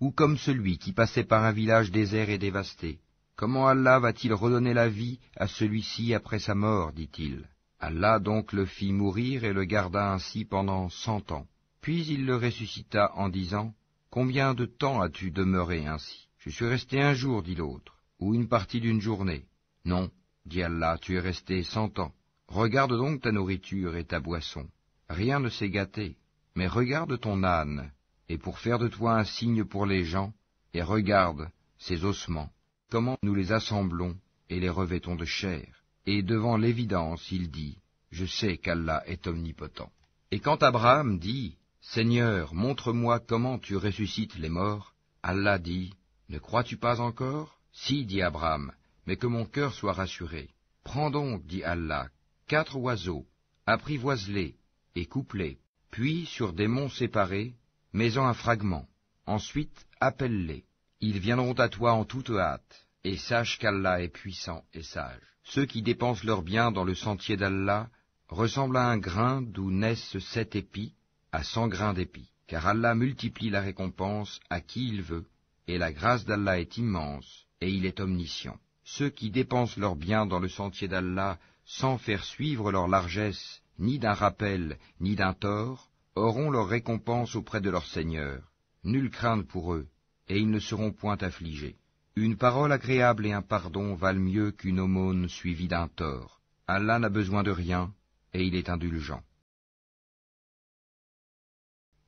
Ou comme celui qui passait par un village désert et dévasté. Comment Allah va-t-il redonner la vie à celui-ci après sa mort, dit-il. Allah donc le fit mourir et le garda ainsi pendant 100 ans. Puis il le ressuscita en disant, « Combien de temps as-tu demeuré ainsi ?» « Je suis resté un jour, dit l'autre, ou une partie d'une journée. »« Non, dit Allah, tu es resté 100 ans. Regarde donc ta nourriture et ta boisson. Rien ne s'est gâté, mais regarde ton âne, et pour faire de toi un signe pour les gens, et regarde ces ossements, comment nous les assemblons et les revêtons de chair. » Et devant l'évidence, il dit, « Je sais qu'Allah est omnipotent. » Et quand Abraham dit, « Seigneur, montre-moi comment tu ressuscites les morts » Allah dit, « Ne crois-tu pas encore ?» Si, dit Abraham, mais que mon cœur soit rassuré. Prends donc, dit Allah, 4 oiseaux, apprivoise-les et coupe-les, puis sur des monts séparés, mets-en un fragment. Ensuite, appelle-les. Ils viendront à toi en toute hâte, et sache qu'Allah est puissant et sage. Ceux qui dépensent leurs biens dans le sentier d'Allah ressemblent à un grain d'où naissent 7 épis, à 100 grains d'épis, car Allah multiplie la récompense à qui il veut, et la grâce d'Allah est immense, et il est omniscient. Ceux qui dépensent leurs biens dans le sentier d'Allah sans faire suivre leur largesse, ni d'un rappel, ni d'un tort, auront leur récompense auprès de leur Seigneur. Nulle crainte pour eux, et ils ne seront point affligés. Une parole agréable et un pardon valent mieux qu'une aumône suivie d'un tort. Allah n'a besoin de rien, et il est indulgent.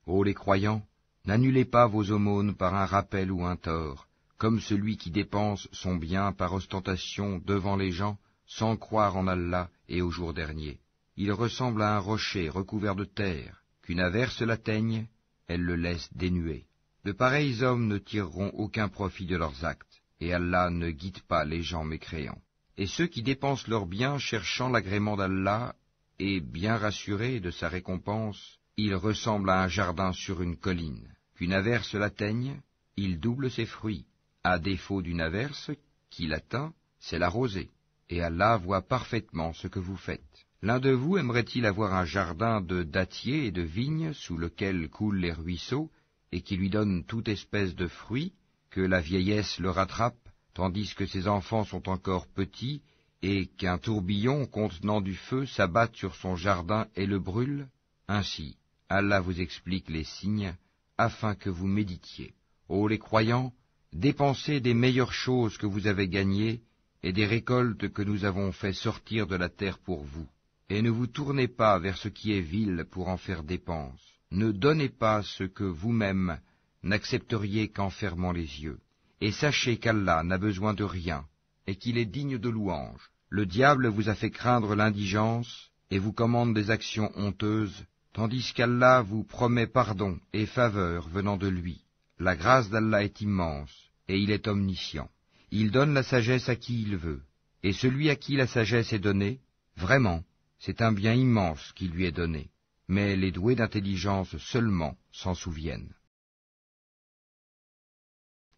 Ô les croyants, n'annulez pas vos aumônes par un rappel ou un tort, comme celui qui dépense son bien par ostentation devant les gens, sans croire en Allah et au jour dernier. Il ressemble à un rocher recouvert de terre, qu'une averse l'atteigne, elle le laisse dénué. De pareils hommes ne tireront aucun profit de leurs actes, et Allah ne guide pas les gens mécréants. Et ceux qui dépensent leurs biens cherchant l'agrément d'Allah, et bien rassurés de sa récompense, ils ressemblent à un jardin sur une colline. Qu'une averse l'atteigne, il double ses fruits. À défaut d'une averse qui l'atteint, c'est la rosée. Et Allah voit parfaitement ce que vous faites. L'un de vous aimerait-il avoir un jardin de dattiers et de vignes sous lequel coulent les ruisseaux, et qui lui donne toute espèce de fruits, que la vieillesse le rattrape, tandis que ses enfants sont encore petits, et qu'un tourbillon contenant du feu s'abatte sur son jardin et le brûle? Ainsi, Allah vous explique les signes, afin que vous méditiez. Ô les croyants, dépensez des meilleures choses que vous avez gagnées, et des récoltes que nous avons fait sortir de la terre pour vous. Et ne vous tournez pas vers ce qui est vil pour en faire dépense. Ne donnez pas ce que vous-même n'accepteriez qu'en fermant les yeux. Et sachez qu'Allah n'a besoin de rien, et qu'il est digne de louange. Le diable vous a fait craindre l'indigence, et vous commande des actions honteuses, tandis qu'Allah vous promet pardon et faveur venant de lui. La grâce d'Allah est immense, et il est omniscient. Il donne la sagesse à qui il veut, et celui à qui la sagesse est donnée, vraiment, c'est un bien immense qui lui est donné, mais les doués d'intelligence seulement s'en souviennent.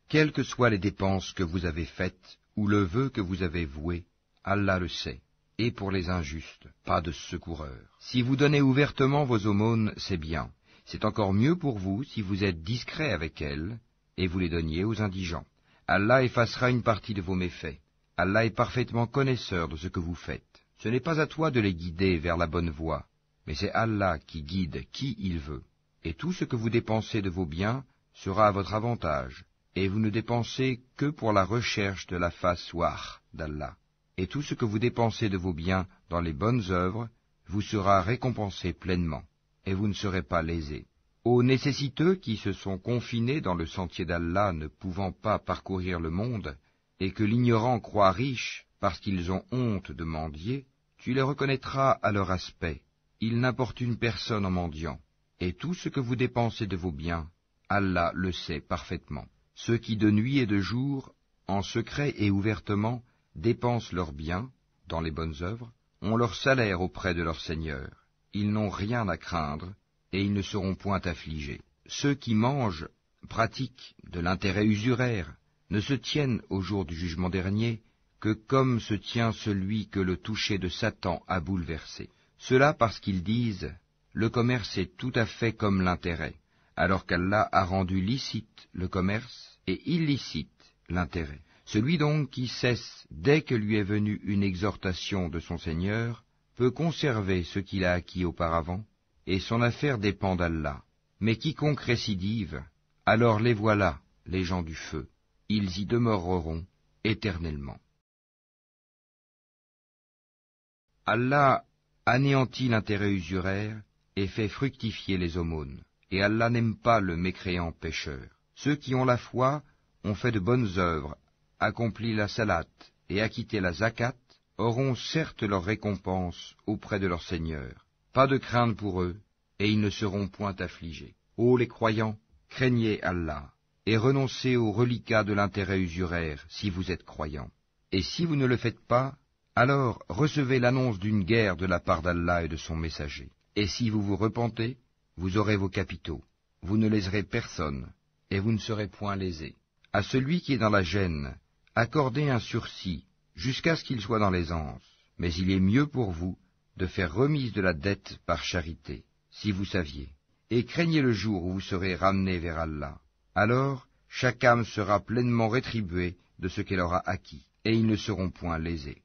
Quelles que soient les dépenses que vous avez faites, ou le vœu que vous avez voué, Allah le sait, et pour les injustes, pas de secoureur. Si vous donnez ouvertement vos aumônes, c'est bien. C'est encore mieux pour vous si vous êtes discret avec elles, et vous les donniez aux indigents. Allah effacera une partie de vos méfaits. Allah est parfaitement connaisseur de ce que vous faites. Ce n'est pas à toi de les guider vers la bonne voie, mais c'est Allah qui guide qui il veut. Et tout ce que vous dépensez de vos biens sera à votre avantage, et vous ne dépensez que pour la recherche de la face wah d'Allah. Et tout ce que vous dépensez de vos biens dans les bonnes œuvres vous sera récompensé pleinement, et vous ne serez pas lésés. Aux nécessiteux qui se sont confinés dans le sentier d'Allah ne pouvant pas parcourir le monde, et que l'ignorant croit riche parce qu'ils ont honte de mendier, tu les reconnaîtras à leur aspect. Ils n'importunent personne en mendiant. Et tout ce que vous dépensez de vos biens, Allah le sait parfaitement. Ceux qui de nuit et de jour, en secret et ouvertement, dépensent leurs biens dans les bonnes œuvres, ont leur salaire auprès de leur Seigneur. Ils n'ont rien à craindre, et ils ne seront point affligés. Ceux qui mangent, pratiquent de l'intérêt usuraire, ne se tiennent au jour du jugement dernier que comme se tient celui que le toucher de Satan a bouleversé. Cela parce qu'ils disent « Le commerce est tout à fait comme l'intérêt », alors qu'Allah a rendu licite le commerce et illicite l'intérêt. Celui donc qui cesse dès que lui est venue une exhortation de son Seigneur peut conserver ce qu'il a acquis auparavant, et son affaire dépend d'Allah. Mais quiconque récidive, alors les voilà, les gens du feu, ils y demeureront éternellement. Allah anéantit l'intérêt usuraire et fait fructifier les aumônes, et Allah n'aime pas le mécréant pécheur. Ceux qui ont la foi ont fait de bonnes œuvres, accompli la salate et acquitté la zakat, auront certes leur récompense auprès de leur Seigneur. Pas de crainte pour eux, et ils ne seront point affligés. Ô les croyants, craignez Allah, et renoncez aux reliquats de l'intérêt usuraire, si vous êtes croyants. Et si vous ne le faites pas, alors recevez l'annonce d'une guerre de la part d'Allah et de son messager. Et si vous vous repentez, vous aurez vos capitaux, vous ne léserez personne, et vous ne serez point lésés. À celui qui est dans la gêne, accordez un sursis, jusqu'à ce qu'il soit dans l'aisance, mais il est mieux pour vous de faire remise de la dette par charité, si vous saviez. Et craignez le jour où vous serez ramenés vers Allah. Alors, chaque âme sera pleinement rétribuée de ce qu'elle aura acquis, et ils ne seront point lésés.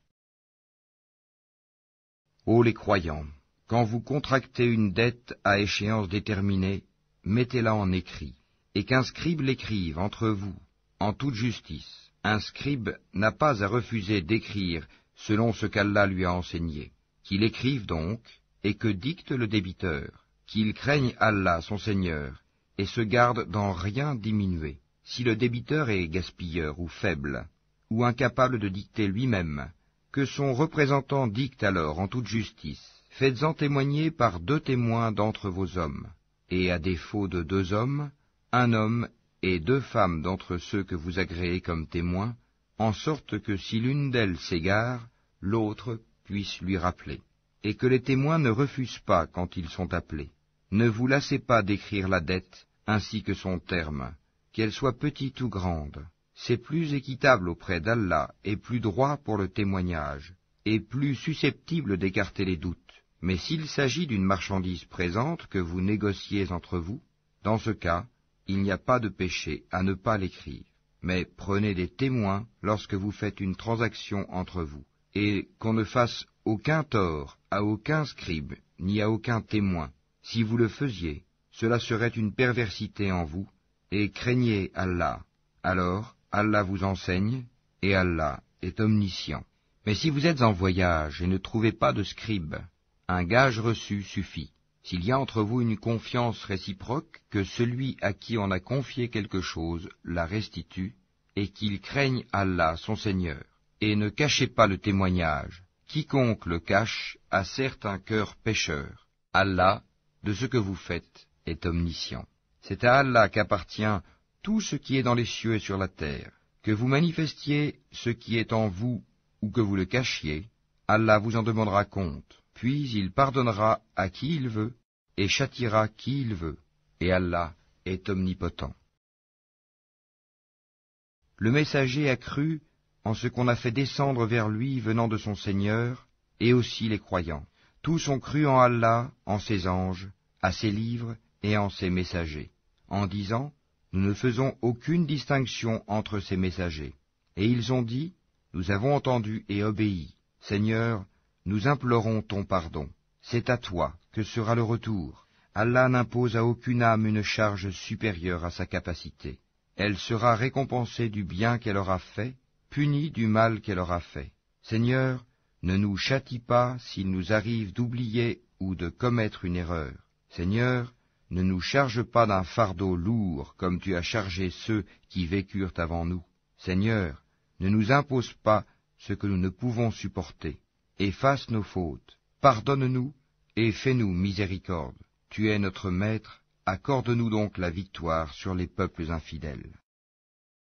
Ô les croyants, quand vous contractez une dette à échéance déterminée, mettez-la en écrit, et qu'un scribe l'écrive entre vous, en toute justice. Un scribe n'a pas à refuser d'écrire selon ce qu'Allah lui a enseigné. Qu'il écrive donc, et que dicte le débiteur, qu'il craigne Allah son Seigneur, et se garde d'en rien diminuer. Si le débiteur est gaspilleur ou faible, ou incapable de dicter lui-même, que son représentant dicte alors en toute justice. Faites-en témoigner par 2 témoins d'entre vos hommes, et à défaut de 2 hommes, un homme et 2 femmes d'entre ceux que vous agréez comme témoins, en sorte que si l'une d'elles s'égare, l'autre puisse lui rappeler, et que les témoins ne refusent pas quand ils sont appelés. Ne vous lassez pas d'écrire la dette, ainsi que son terme, qu'elle soit petite ou grande. C'est plus équitable auprès d'Allah, et plus droit pour le témoignage, et plus susceptible d'écarter les doutes. Mais s'il s'agit d'une marchandise présente que vous négociez entre vous, dans ce cas, il n'y a pas de péché à ne pas l'écrire. Mais prenez des témoins lorsque vous faites une transaction entre vous, et qu'on ne fasse aucun tort à aucun scribe, ni à aucun témoin. Si vous le faisiez, cela serait une perversité en vous, et craignez Allah. Alors, Allah vous enseigne, et Allah est omniscient. Mais si vous êtes en voyage et ne trouvez pas de scribe, un gage reçu suffit. S'il y a entre vous une confiance réciproque, que celui à qui on a confié quelque chose la restitue, et qu'il craigne Allah son Seigneur. Et ne cachez pas le témoignage. Quiconque le cache a certes un cœur pécheur. Allah, de ce que vous faites, est omniscient. C'est à Allah qu'appartient tout ce qui est dans les cieux et sur la terre. Que vous manifestiez ce qui est en vous, ou que vous le cachiez, Allah vous en demandera compte. Puis il pardonnera à qui il veut, et châtiera qui il veut, et Allah est omnipotent. Le messager a cru en ce qu'on a fait descendre vers lui venant de son Seigneur, et aussi les croyants. Tous ont cru en Allah, en ses anges, à ses livres et en ses messagers, en disant, nous ne faisons aucune distinction entre ces messagers. Et ils ont dit, nous avons entendu et obéi. Seigneur, nous implorons ton pardon. C'est à toi que sera le retour. Allah n'impose à aucune âme une charge supérieure à sa capacité. Elle sera récompensée du bien qu'elle aura fait, punie du mal qu'elle aura fait. Seigneur, ne nous châtie pas s'il nous arrive d'oublier ou de commettre une erreur. Seigneur, ne nous charge pas d'un fardeau lourd comme tu as chargé ceux qui vécurent avant nous. Seigneur, ne nous impose pas ce que nous ne pouvons supporter. Efface nos fautes, pardonne-nous et fais-nous miséricorde. Tu es notre Maître, accorde-nous donc la victoire sur les peuples infidèles.